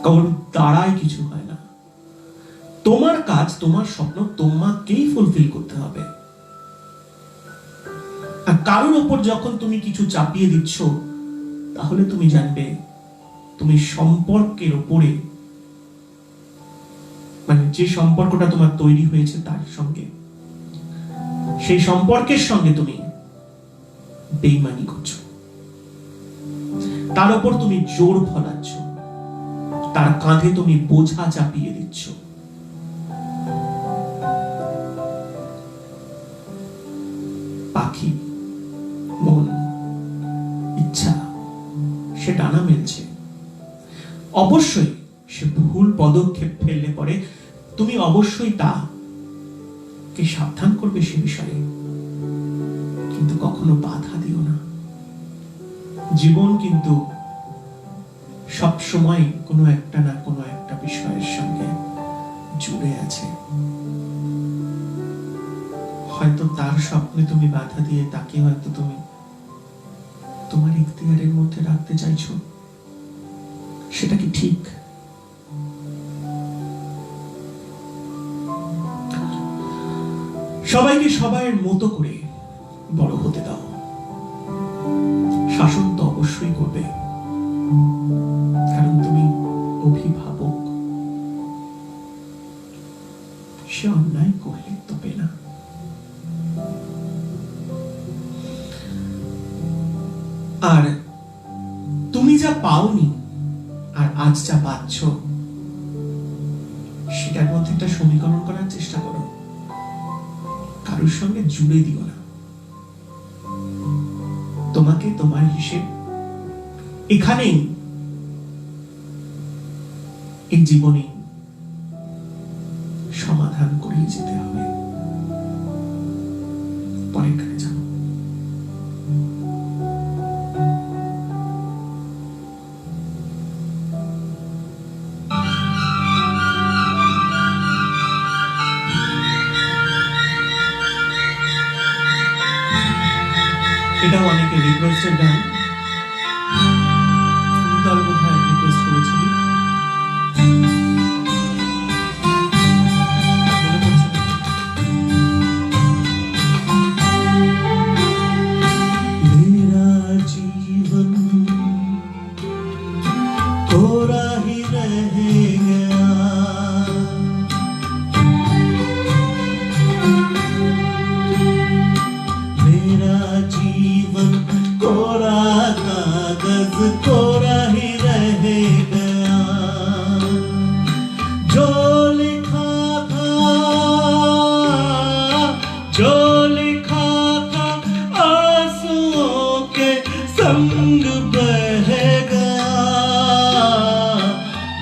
[SPEAKER 1] কারোর দ্বারাই কিছু হয় না। তোমার কাজ, তোমার স্বপ্ন তোমাকেই ফুলফিল করতে হবে। আর কারোর ওপর যখন তুমি কিছু চাপিয়ে দিচ্ছ, তাহলে তুমি জানবে তুমি সম্পর্কের ওপরে, মানে যে সম্পর্কটা তোমার তৈরি হয়েছে তার সঙ্গে, সেই সম্পর্কের সঙ্গে তুমি বেইমানি করছো, তার উপর তুমি জোর ফলাচ্ছ, তার কাঁধে তুমি বোঝা চাপিয়ে দিচ্ছ। পাখি, মন, ইচ্ছা সে ডানা মেলছে, অবশ্যই সে ভুল পদক্ষেপ ফেললে পরে তুমি অবশ্যই তাকে সাবধান করবে সে বিষয়ে, কিন্তু কখনো বাধা দিও না। জীবন কিন্তু সব সময় কোনো একটা না কোনো একটা বিষয়ের সঙ্গে জুড়ে আছে। হয়তো তার স্বপ্নে তুমি বাধা দিয়ে তাকে হয়তো তুমি তোমার ইখতিয়ারের মধ্যে রাখতে চাইছো, সেটা কি ঠিক? সবাইকে সবাইয়ের মতো করে বড় হতে দাও। শাসন তো অবশ্যই করবে, কারণ তুমি অভিভাবক। সে অন্যায় করলে তবে না। আর তুমি যা পাওনি আর আজ যা পাচ্ছ, সেটার মধ্যে একটা সমীকরণ করার চেষ্টা করো, কারোর সঙ্গে জুড়ে দিও না। তোমাকে তোমার হিসেব এখানেই, এই জীবনে সমাধান করিয়ে যেতে হবে। পরের কানে যাও। এটাও অনেকে রিকোয়েস্টেড গান, দল বোধহয় রিকোয়েস্ট করেছিল।
[SPEAKER 2] मेरा जीवन कोरा ही रह गया, मेरा जीवन कोरा कागज कोरा ही रह गया। जो लिखा था, जो लिखा था आंसुओं के संग बह गया।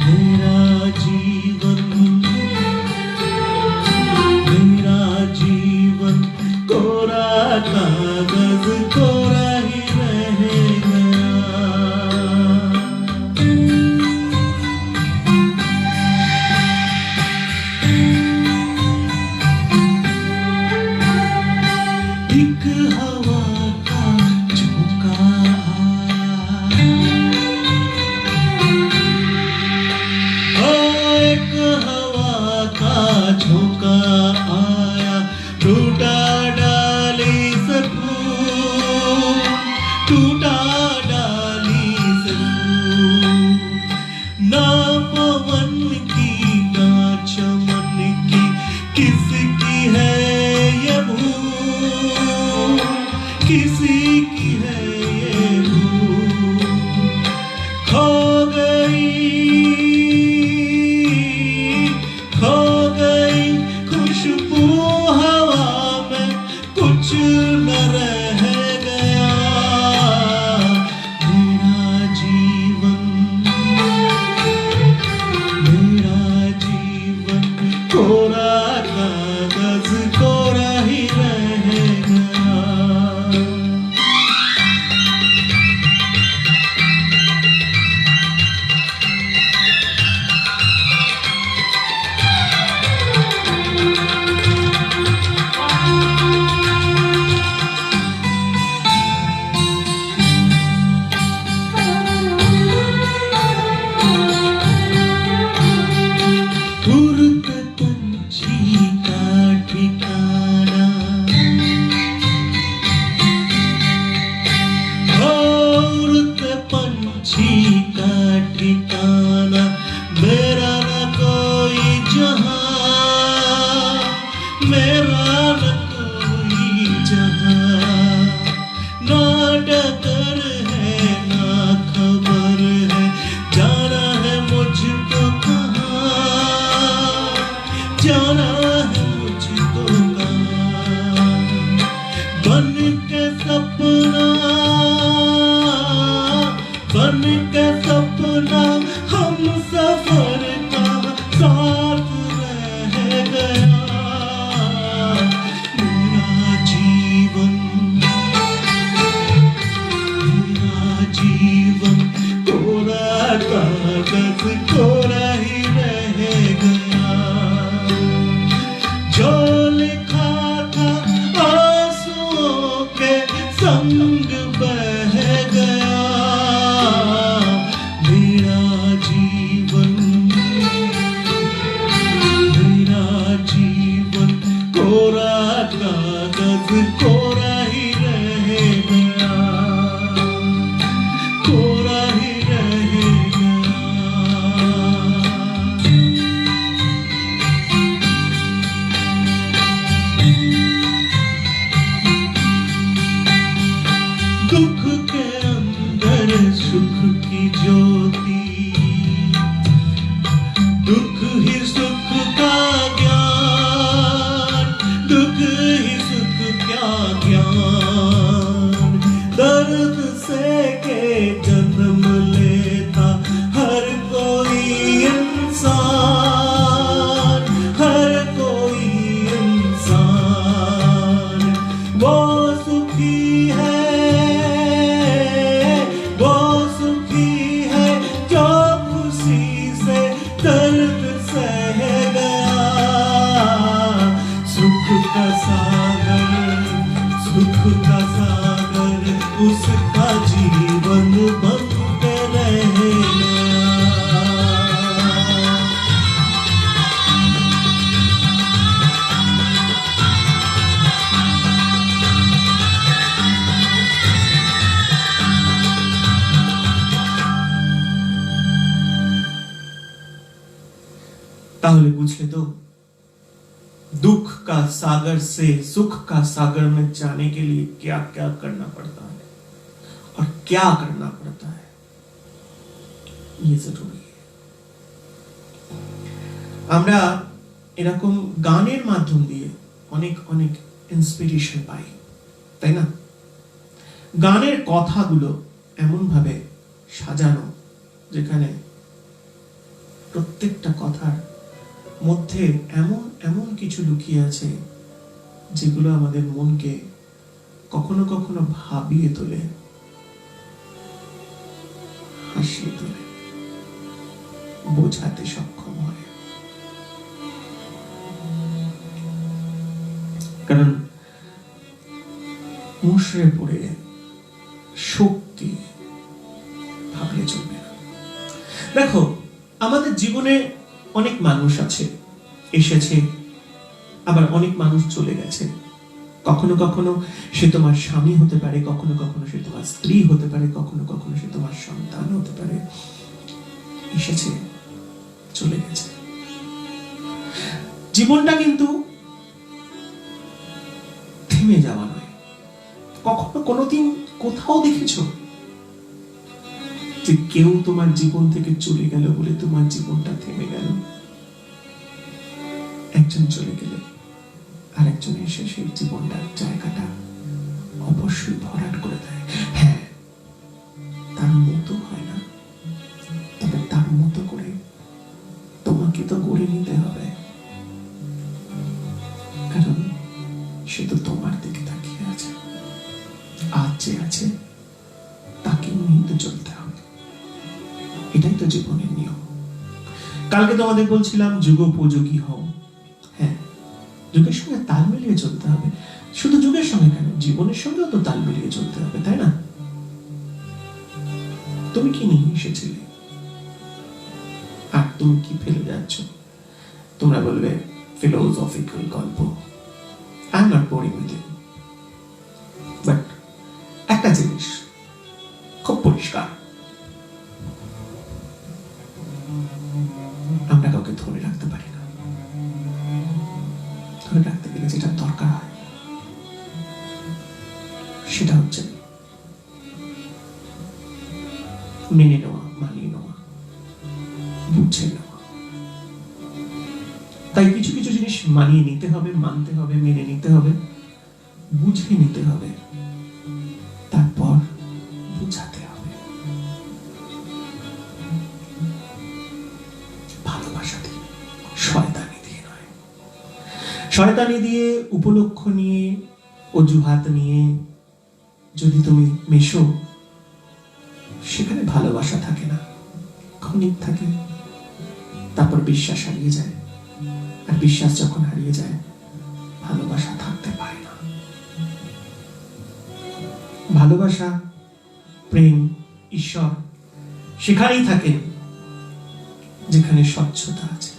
[SPEAKER 2] मेरा जीवन, मेरा जीवन कोरा कागज कोरा ही रह गया। बन के सपना हम सफर का साथ रह गया। मेरा जीवन कोरा कागज कोरा ही रह गया। जो लिखा था आंसुओं के संग बह गया। मेरा जीवन कोरा कागज कोरा ही रह गया। कोरा ही रह गया। दुख के अंदर सुख की ज्योति, दुख ही सुख का ज्ञान, दुख ही सुख क्या ज्ञान। दर्द से के जन्म लेता हर कोई इंसान, हर कोई इंसान। वो सुखी है जो खुशी से दर्द सह गया। सुख का सागर उसका जीवन बन के रहेगा।
[SPEAKER 1] তাহলে বুঝলে তো दुख का सागर से सुख का सागर में जाने के लिए क्या क्या करना पड़ता है और क्या करना पड़ता है, ये जरूरी है। আমরা এরকম গানের মাধ্যম দিয়ে অনেক অনেক ইন্সপিরেশন পাই, তাই না? গানের কথাগুলো এমন ভাবে সাজানো যেখানে প্রত্যেকটা কথার মধ্যে এমন এমন কিছু লুকিয়ে আছে যেগুলো আমাদের মনকে কখনো কখনো ভাবিয়ে তোলে, হাসিয়ে তোলে, বোঝাতে সক্ষম হয়। কারণ মুশড়ে পড়ে শক্তি ভাবলে চলবে না। দেখো, আমাদের জীবনে অনেক মানুষ আছে, এসেছে, আবার অনেক মানুষ চলে গেছে। কখনো কখনো সে তোমার স্বামী হতে পারে, কখনো কখনো সে তোমার স্ত্রী হতে পারে, কখনো কখনো সে তোমার সন্তান হতে পারে। এসেছে, চলে গেছে। জীবনটা কিন্তু থেমে যাওয়া নয়। কখনো কোনোদিন কোথাও দেখেছো যে কেউ তোমার জীবন থেকে চলে গেল বলে তোমার জীবনটা থেমে গেল? একজন চলে গেলে আরেকজন এসে সেই জীবনটার জায়গাটা অবশ্যই ভরাট করে দেয়। হ্যাঁ, তার মতো হয় না, তবে তার মতো করে তোমাকে তো গড়ে নিতে হবে। কারণ সে তো তোমার দিকে তাকিয়ে আছে, আজ যে আছে তাকে নিয়ে তো চলতে হবে। এটাই তো জীবনের নিয়ম। কালকে তোমাদের বলছিলাম যুগোপযোগী হও। হ্যাঁ, যুগের সঙ্গে তাল মিলিয়ে চলতে হবে। শুধু যুগের সঙ্গে কেন, জীবনের সঙ্গেও তো তাল মিলিয়ে চলতে হবে, তাই না? তুমি কি নিয়ে এসেছিলে আর তুমি কি ফেলে যাচ্ছ? তোমরা বলবে ফিলোসফিক্যাল গল্প। I am not boring with it, but একটা জিনিস খুব পরিষ্কার, আমরা কাউকে ধরে রাখতে পারি না। ধরে রাখতে গেলে যেটা দরকার হয় সেটা হচ্ছে মেনে নেওয়া, মানিয়ে নেওয়া, বুঝে নেওয়া। তাই কিছু কিছু জিনিস মানিয়ে নিতে হবে, মানতে হবে, মেনে নিতে হবে, বুঝে নিতে হবে, তারপর বুঝাতে হবে। শয়তানি দিয়ে, উপলক্ষ নিয়ে, অজুহাত নিয়ে যদি তুমি মেশো, সেখানে ভালোবাসা থাকে না, ক্ষণিক থাকে, তারপর বিশ্বাস হারিয়ে যায়। আর বিশ্বাস যখন হারিয়ে যায়, ভালোবাসা থাকতে পারে না। ভালোবাসা, প্রেম, ঈশ্বর সেখানেই থাকে যেখানে স্বচ্ছতা আছে।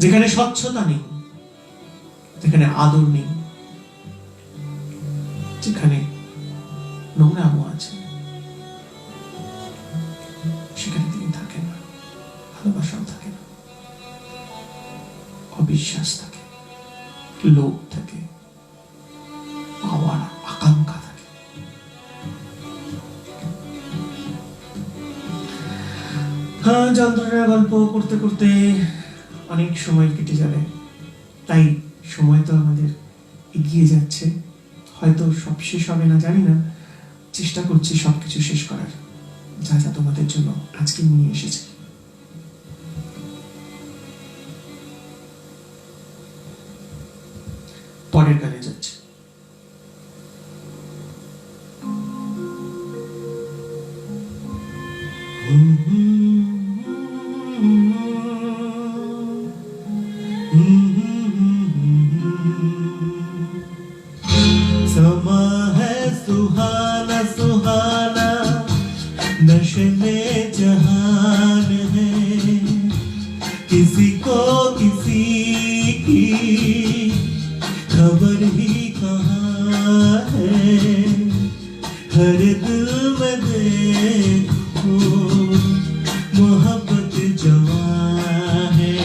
[SPEAKER 1] যেখানে স্বচ্ছতা নেই, যেখানে আদর নেই, যেখানে নোংরামো আছে, সেখানে তিনি থাকেন না, ভালোবাসাও থাকে না, অবিশ্বাস থাকে, লোভ থাকে, পাওয়ার আকাঙ্ক্ষা থাকে। হ্যাঁ, যন্ত্রণার গল্প করতে করতে অনেক সময় কেটে যাবে। তাই সময় তো আমাদের এগিয়ে যাচ্ছে, হয়তো সব শেষ হবে না জানি না, চেষ্টা করছি সবকিছু শেষ করার, যা যা তোমাদের জন্য আজকে নিয়ে এসেছি। পরের গানে যাচ্ছে।
[SPEAKER 2] समा है सुहाना सुहाना, नशे में जहान है, किसी को किसी की खबर ही कहाँ है। हर दिल में देखो मोहब्बत जवां है।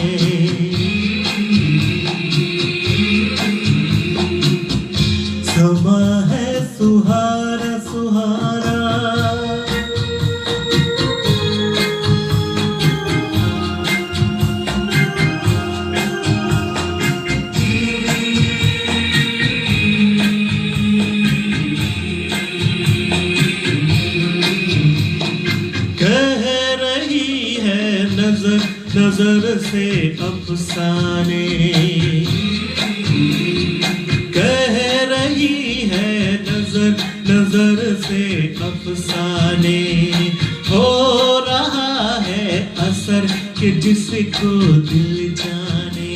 [SPEAKER 2] समा है सुहाना सुहाना, कह रही है नजर नजर से अफसाने, कह रही है नजर नजर से अफसाने। हो रहा है असर कि जिसको दिल जाने।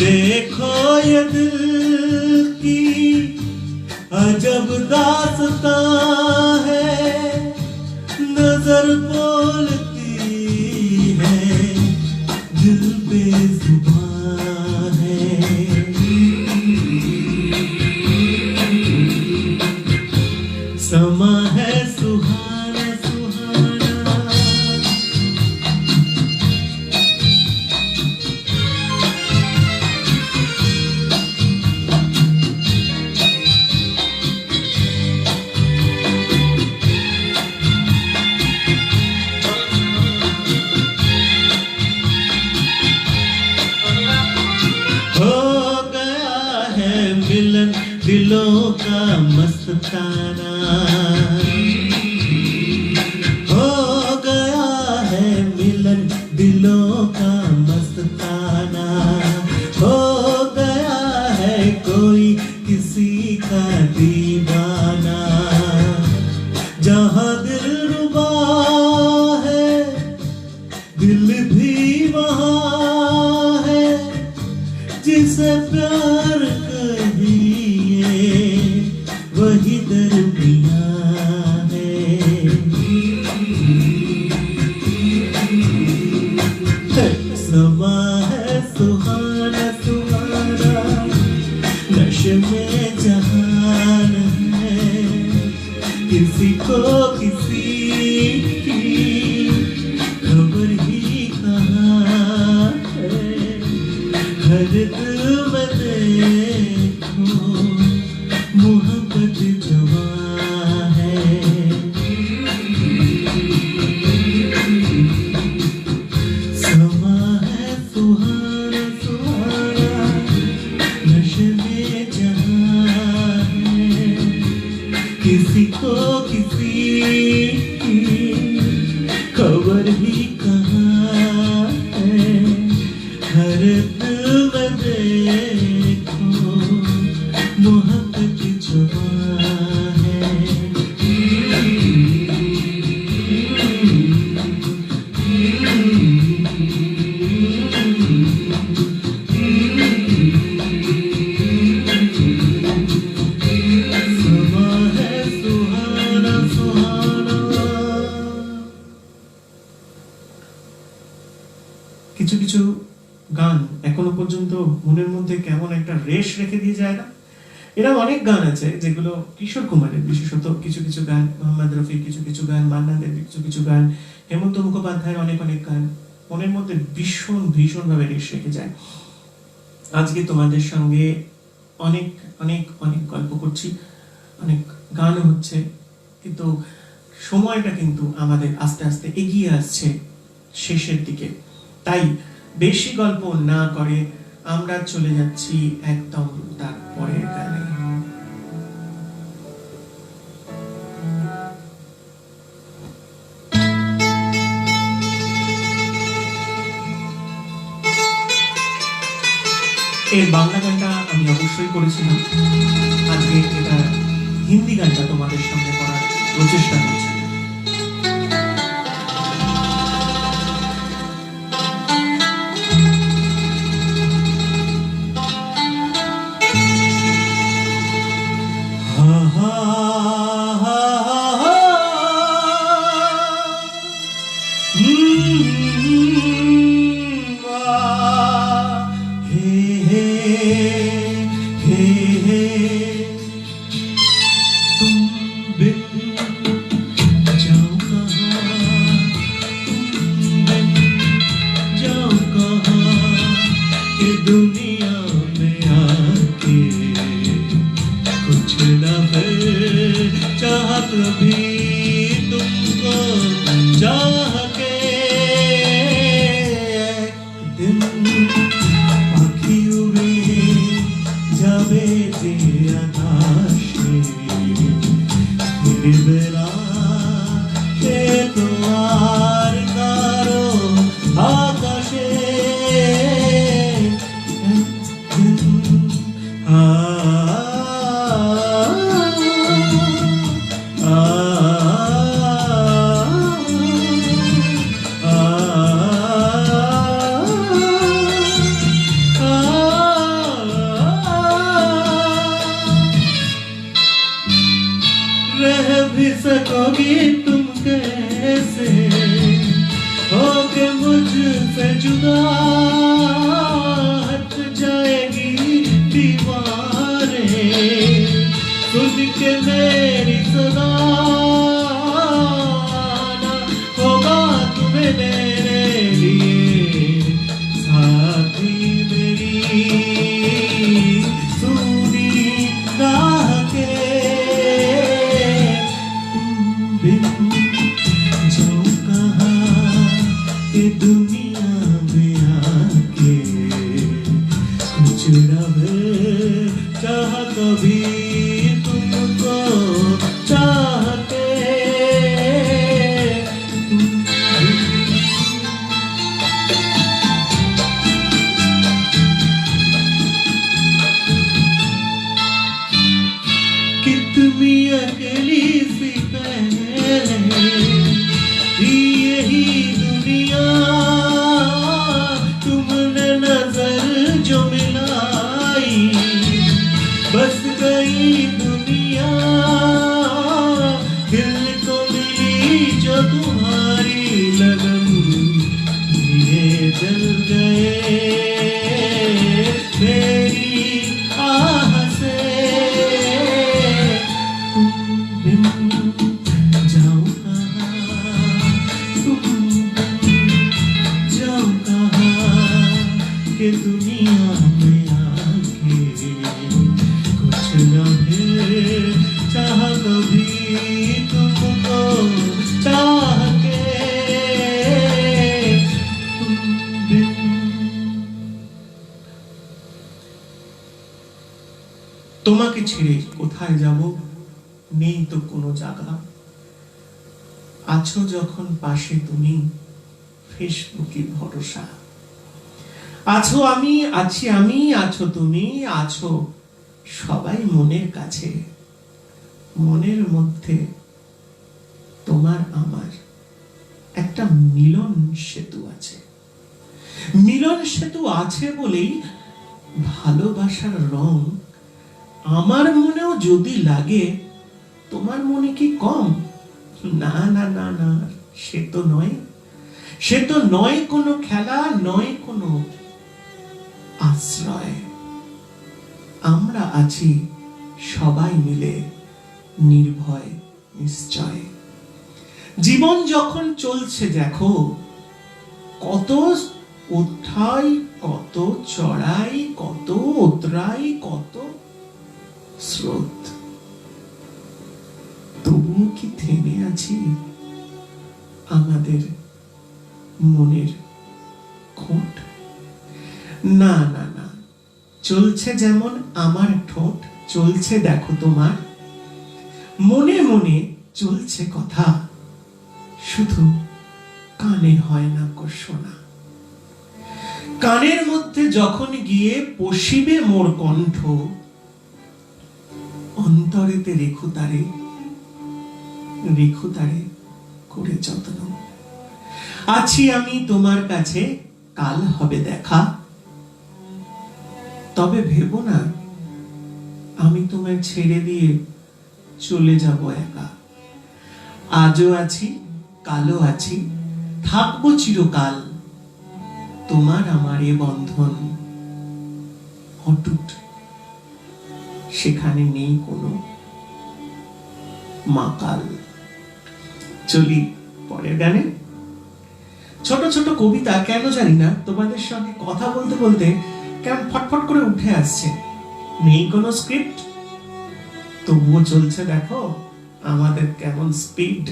[SPEAKER 2] देखो ये दिल की अजब दास्तां है, नजर बोलती है, दिल बेजुबान है। समा है सुहाना सुहाना, हो गया है मिलन दिलों का मस्ताना। हो गया है मिलन दिलों का मस्ताना। हो गया है कोई किसी का दीवाना। जहाँ दिल रुबा है, दिल भी वहाँ है, जिसे प्यार कहिए वही दरमियाँ है। समा है सुहाना सुहाना, नशे में जहान है, किसी को किसी की खबर ही कहाँ है। हर दिल में देखो मोहब्बत जवां है। समा है सुहाना सुहाना, नशे में जहां है, किसी को किसी की
[SPEAKER 1] কিছু গান এখনো পর্যন্ত মনের মধ্যে কেমন একটা রেশ রেখে দিয়ে যায় না? এরা অনেক গান আছে যেগুলো কিশোর কুমারের, বিশেষত কিছু কিছু গান, মোহাম্মদ রফির কিছু কিছু গান, মান্না দের কিছু কিছু গান, হেমন্ত মুখোপাধ্যায়ের অনেক অনেক গান মনের মধ্যে ভীষণ ভীষণ ভাবে রেশ রেখে যায়। আজকে তোমাদের সঙ্গে অনেক অনেক অনেক গল্প করছি, অনেক গান হচ্ছে, কিন্তু সময়টা কিন্তু আমাদের আস্তে আস্তে এগিয়ে আসছে শেষের দিকে। তাই বেশি গল্প না করে আমরা চলে যাচ্ছি একদম তার পরের গানে। এই বাংলা গানটা আমি অবশ্যই করেছিলাম, আজকে এটা হিন্দি গানটা তোমাদের সামনে করার প্রচেষ্টা করছি।
[SPEAKER 2] दुनिया में आके कुछ न फिर चाहत भी तुमको चाह के दिन पाखी उड़े যাবে যে আকাশে বেলা সে তো আর কারো আকাশে रह भी सकोगी तुम कैसे होके मुझसे जुदा, हट जाएगी दीवारें सुन के मेरी सदा, ना होगा तुम्हें मेरे लिए साथी मेरी सुनी राह के जाऊं कहाँ ये दुनिया में आके कुछ न चाह कभी तुमको चाह के कितनी अकेली सी पहले यही दुनिया, तुमने नजर जो मिलाई बस गई दुनिया, दिल को मिली जो तुम्हारी लगन ये जल गए मेरी आह से जाऊं कहाँ जाऊं कहाँ के दुनिया में आके कुछ न फिर चाह कभी तुमको चाह के
[SPEAKER 1] তোমাকে ছেড়ে কোথায় যাব, নেই তো কোনো জায়গা, আছো যখন পাশে তুমি ফেসবুকে ভরসা, আছো আমি আছি আমি, আছো তুমি, আছো সবাই মনের কাছে, মনের মধ্যে তোমার আমার একটা মিলন সেতু আছে। মিলন সেতু আছে বলেই ভালোবাসার রং আমার মনেও যদি লাগে, তোমার মনে কি কম? না না না না, সে তো নয়। সে তো নয় কোনো খেলা, নয় কোনো আশ্রয়। আমরা আছি সবাই মিলে নির্ভয় নিশ্চয়। জীবন যখন চলছে দেখো, কত উঠাই, কত চড়াই, কত উতরাই, কত স্রোত, তবুও কি থেমে আছি আমাদের মনের খোঁট? না না না, চলছে যেমন আমার ঠোঁট, চলছে দেখো তোমার মনে মনে চলছে কথা, শুধু কানে হয় না কো শোনা। কানের মধ্যে যখন গিয়ে পশিবে মোর কণ্ঠ, অন্তরেতে রেখো তারে, রেখো তারে করে যত্ন। আছি আমি তোমার কাছে, কাল হবে দেখা, তবে ভেবো না আমি তোমায় ছেড়ে দিয়ে চলে যাব একা। আজও আছি, কালও আছি, থাকবো চিরকাল, তোমার আমার এ বন্ধন অটুট, সেখানে নেই কোনো মাকাল। চলি পরের গানে। ছোট ছোট কবিতা, কেন জানি না তোমাদের সঙ্গে কথা বলতে বলতে কেমন ফটফট করে উঠে আসছে। নেই কোনো স্ক্রিপ্ট, তবুও চলছে দেখো আমাদের কেমন স্পিড।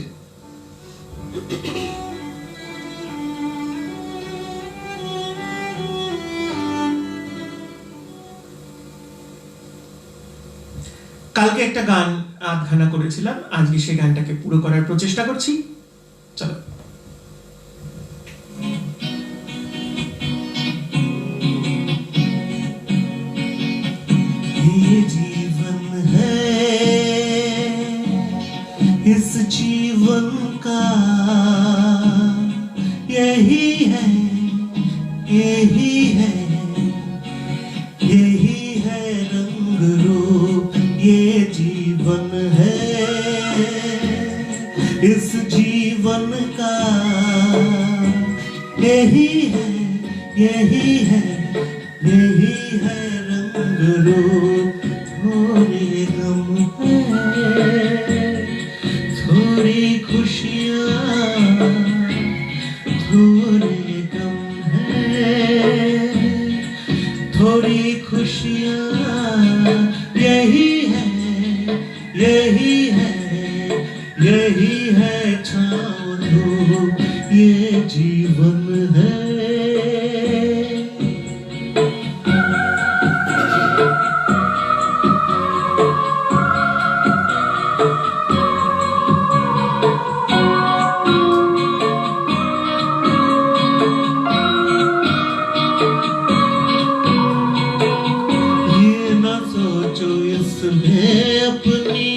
[SPEAKER 1] কালকে একটা গান আধখানা করেছিলাম, আজকে সেই গানটাকে পুরো করার প্রচেষ্টা করছি। চলো।
[SPEAKER 2] ये जीवन है, इस जीवन का यही है, यही है, यही है रंग रूप, ये जीवन है, इस जीवन का यही है, यही है, यही है रंग रूप। थोड़े गम है, थोड़ी खुशियाँ, थोड़े गम है, थोड़ी खुशियाँ, यही है, यही है, यही है छाँव धूप, ये जीवन है। इसमें अपनी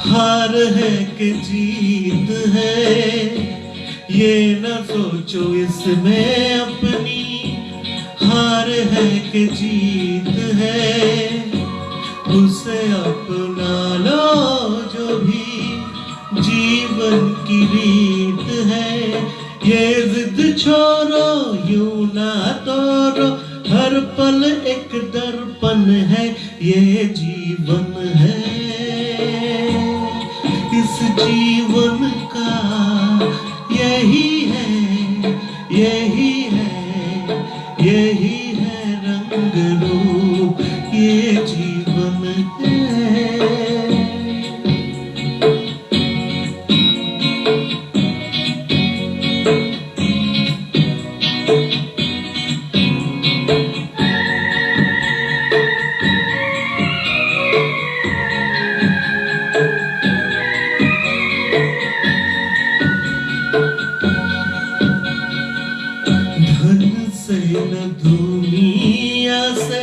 [SPEAKER 2] हार है कि जीत है, ये न सोचो इसमें अपनी हार है कि जीत है, उसे अपना लो जो भी जीवन की रीत है, ये जिद छोड़ो यूं ना तोड़ो, हर पल एक दर्पण है, ये जीवन है, इस जीवन का यही है, यही है, यही है रंग रूप, ये जीवन है। न दुनिया से,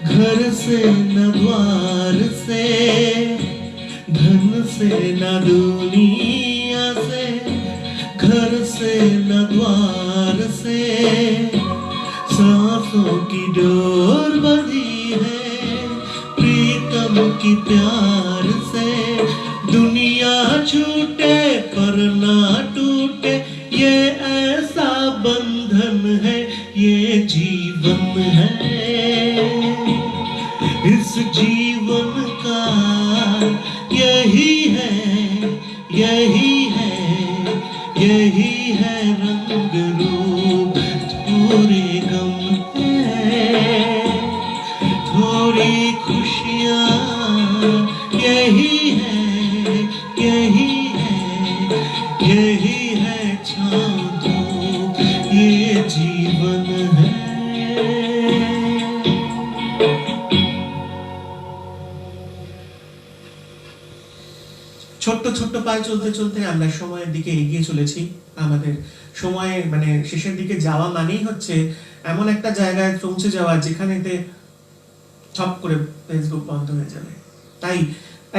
[SPEAKER 2] घर से न द्वार से, धन से न दुनिया से, घर से न द्वार से, सांसों की डोर बंधी है प्रीतम की प्यार से, दुनिया छूटे पर ना टूटे ये यही है रंग रूप थोड़े गम है थोड़ी खुशियाँ यही है यही है छाँव धूप ये जीवन है
[SPEAKER 1] ছোট্ট ছোট্ট পায়ে চলতে চলতে আমরা সময়ের দিকে এগিয়ে চলেছি আমাদের সময়ে মানে শেষের দিকে যাওয়া মানেই হচ্ছে এমন একটা জায়গায় পৌঁছে যাওয়া যেখানেতে ঠপ করে ফেসবুক বন্ধ হয়ে যাবে তাই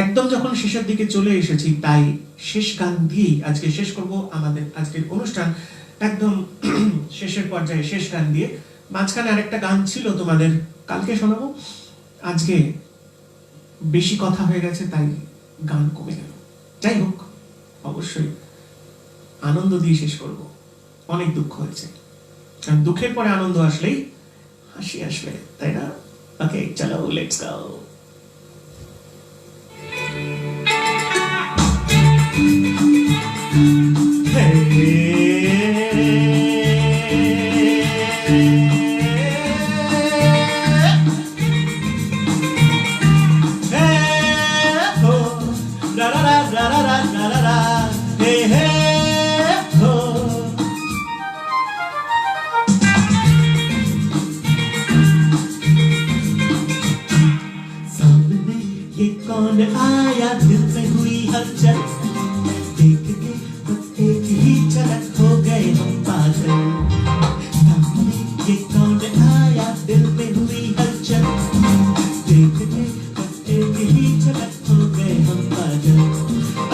[SPEAKER 1] একদম যখন শেষের দিকে চলে এসেছি তাই শেষ গান দিয়েই আজকে শেষ করব আমাদের আজকের অনুষ্ঠান একদম শেষের পর্যায়ে শেষ গান দিয়ে মাঝখানে আরেকটা গান ছিল তোমাদের কালকে শোনাবো আজকে বেশি কথা হয়ে গেছে তাই গান কমে গেল যাই হোক অবশ্যই আনন্দ দিয়ে শেষ করব অনেক দুঃখ হয়েছে কারণ দুঃখের পরে আনন্দ আসলেই হাসি আসবে তাই না ওকে চলো লেটস গো कौन आया दिल में हुई हलचल देख के बस एक ही झलक हो गए हम पागल सामने ये कौन आया दिल में हुई हलचल देख के बस एक ही झलक हो गए हम पागल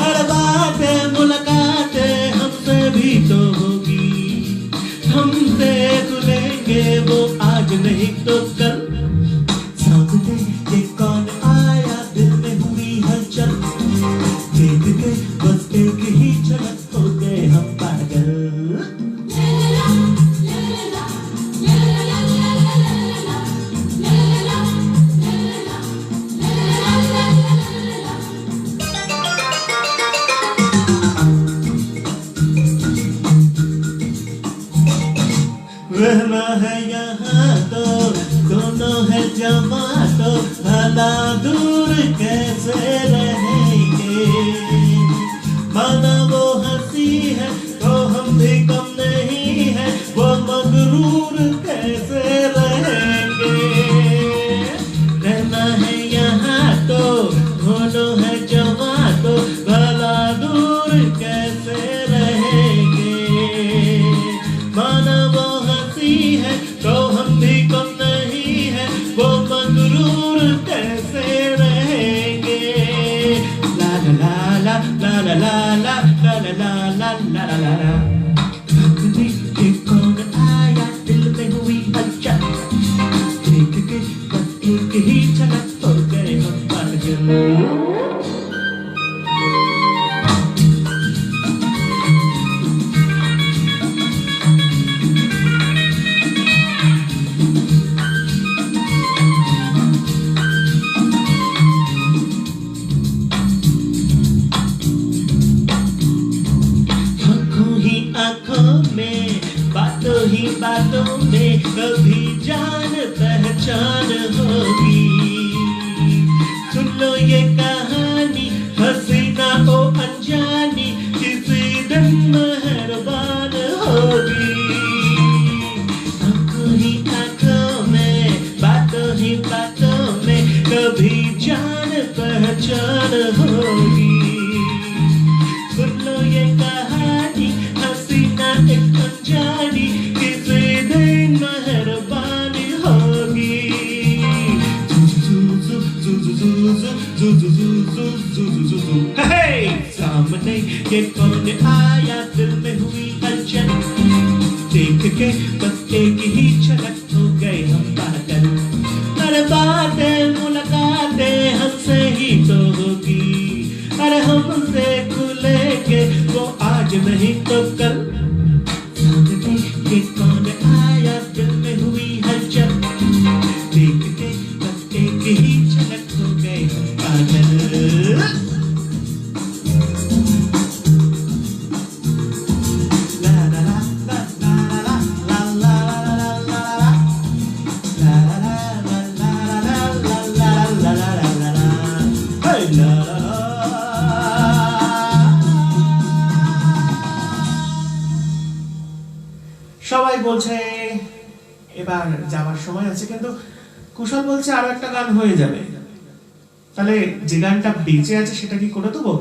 [SPEAKER 1] अरे बातें मुलाकातें हमसे भी तो होगी हमसे खुलेंगे वो आज नहीं तो कल सामने ये कौन आया दिल में हुई हलचल देख के बस एक ही झलक हो गए हम पागल रहना है यहाँ तो दोनों है जमा तो भला दूर कैसे रहेंगे माना वो हंसी है तो हम भी कम नहीं है वो मगरूर कैसे रहेंगे रहना है यहाँ तो दोनों है जमा तो भला दूर कैसे रहेंगे माना वो हंसी है तो हम भी कम नहीं है वो मगरूर कैसे रहेंगे ला ला ला ला ला ला ला ला ला ला ला ला ला ला ला ये कौन आया दिल में हुई हलचल देख के बस एक ही झलक हो गए हम पागल बातों में कभी जान पहचान होगी सुन लो ये कहानी हसीना ओ अनजानी किसी दिन मेहरबान होगी आंखों ही आंखों में बातों ही बातों में कभी जान पहचान होगी सुन लो ये कहानी हसीना एक अनजानी मेहरबानी होगी सामने ये कौन आया दिल में हुई हलचल देख के बस एक ही झलक हो गए हम पागल अरे बातें मुलाकातें हमसे ही तो होगी अरे हमसे खुलेंगे वो आज नहीं तो कल सामने ये कौन आया दिल में हुई हलचल देख के बस एक ही झलक हो गए पागल সবাই বলছে এবার যাওয়ার সময় আছে, কিন্তু কুশল বলছে আরো একটা গান হয়ে যাবে। তাহলে যে গানটা বেঁচে আছে সেটা কি করে দেবো?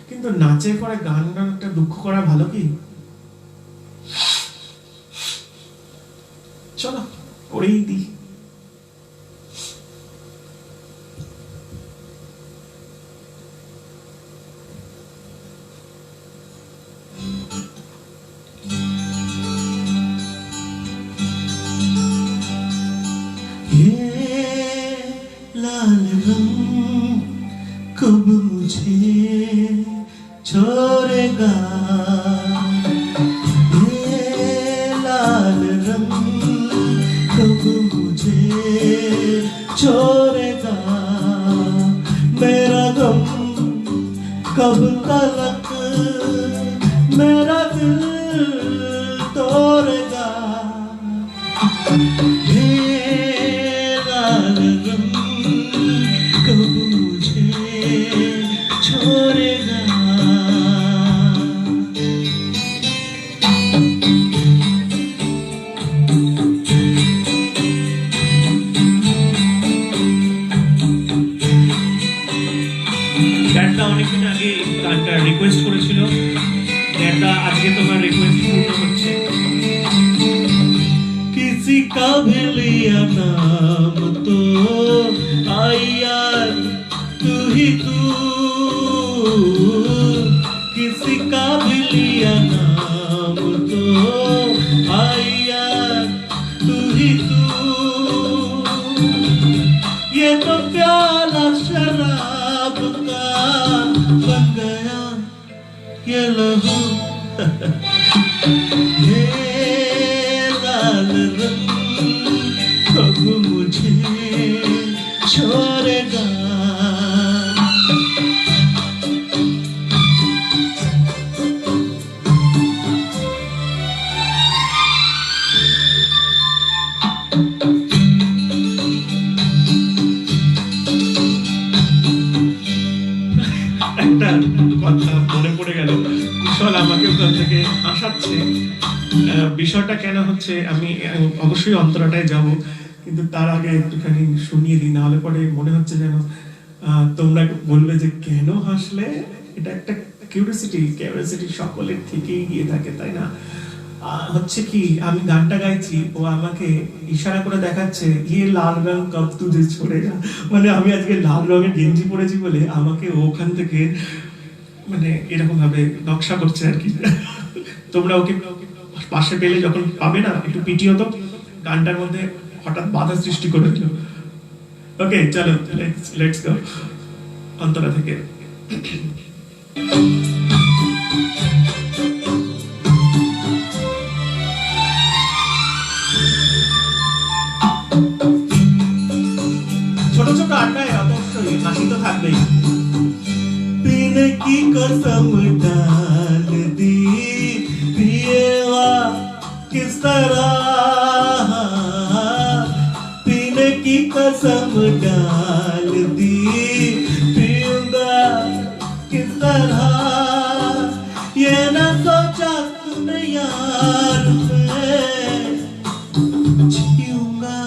[SPEAKER 1] কিন্তু নাচের পরে গানটা দুঃখ করা ভালো কি? চলো করেই দিই।
[SPEAKER 2] लाल रंग कब मुझे छोड़ेगा, ये लाल रंग कब मुझे छोड़ेगा, मेरा गम कब तलक मेरा दिल तोड़ेगा, ये लाल रंग कब मुझे छोड़ेगा।
[SPEAKER 3] ড্যাডদা অনেকদিন আগে গানটা রিকোয়েস্ট করেছিল। ড্যাডদা আজকে তোমার রিকোয়েস্ট পূর্ণ হচ্ছে।
[SPEAKER 2] किसी का भी लिया नाम तो आई यार तू ही तू, किसी का भी लिया नाम तो आई यार तू ही तू, ये तो प्याला शराब का बन गया ये लहू, ये लाल रंग कब मुझे छोड़ेगा।
[SPEAKER 3] একটা কথা মনে পড়ে গেল, কুশল আমাকে ওখান থেকে হাসাচ্ছে। বিষয়টা কেন হচ্ছে আমি অবশ্যই অন্তরাটায় যাব, কিন্তু তার আগে একটুখানি শুনিয়ে দিই, নাহলে পরে মনে হচ্ছে যেন তোমরা বলবে যে কেন হাসলে। এটা একটা কিউরিওসিটি সকলের থেকেই গিয়ে থাকে, তাই না? হচ্ছে কি, আমি গানটা গাইছি, ও আমাকে ইশারা করে দেখাচ্ছে ইয়ে লাল রং কব তুঝে ছোড়েগা, মানে আমি আজকে লাল রঙের গেঞ্জি পরেছি বলে আমাকে ওখান থেকে মানে এরকম ভাবে নকশা করছে আর কি। তোমরা ওকে পাশে পেলে যখন পাবে না, একটু পিটিও তো, গানটার মধ্যে হঠাৎ বাধা সৃষ্টি করে দিল। ওকে চলো লেটস গো অন্তরা থেকে।
[SPEAKER 1] ছোট ছোট আড্ডায় অবশ্যই হাসি তো থাকবেই।
[SPEAKER 2] पीने की कसम डाल दी पिएवा किस तरह, पीने की कसम डाल दी पीऊंगा किस तरह, ये न सोचा तूने यार मैं जीऊंगा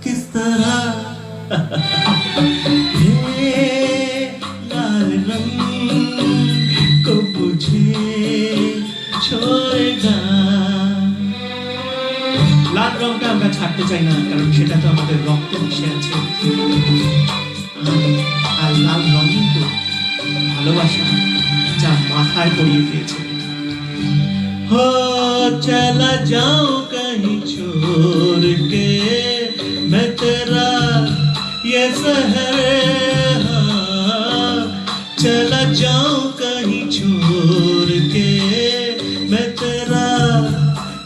[SPEAKER 2] किस तरह, ये लाल रंग को मुझे छोड़ेगा।
[SPEAKER 1] লাল রংটা আমরা ছাড়তে চাই না, কারণ সেটা তো আমাদের রক্তে মিশে আছে। আর লাল রঙই তো ভালোবাসা, যা মাথায় পড়িয়ে দিয়েছে।
[SPEAKER 2] हो चला जाऊं कहीं छोड़ के मैं तेरा ये शहर, हाँ, चला जाऊं कहीं छोड़ के मैं तेरा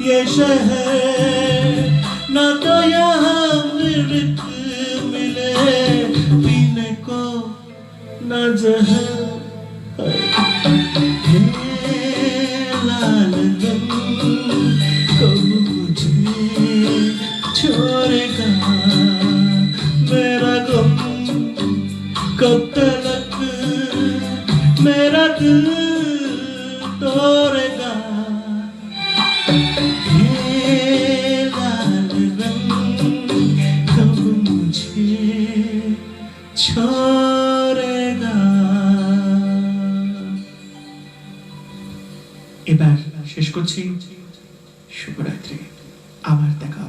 [SPEAKER 2] ये शहर, ना तो यहाँ मिर्च मिले पीने को ना जहर, लाल रंग कब मुझे छोड़ेगा, मेरा गम कब तलक मेरा दिल तोड़ेगा, ये
[SPEAKER 1] শেষ করছি। শুভরাত্রি, আবার দেখা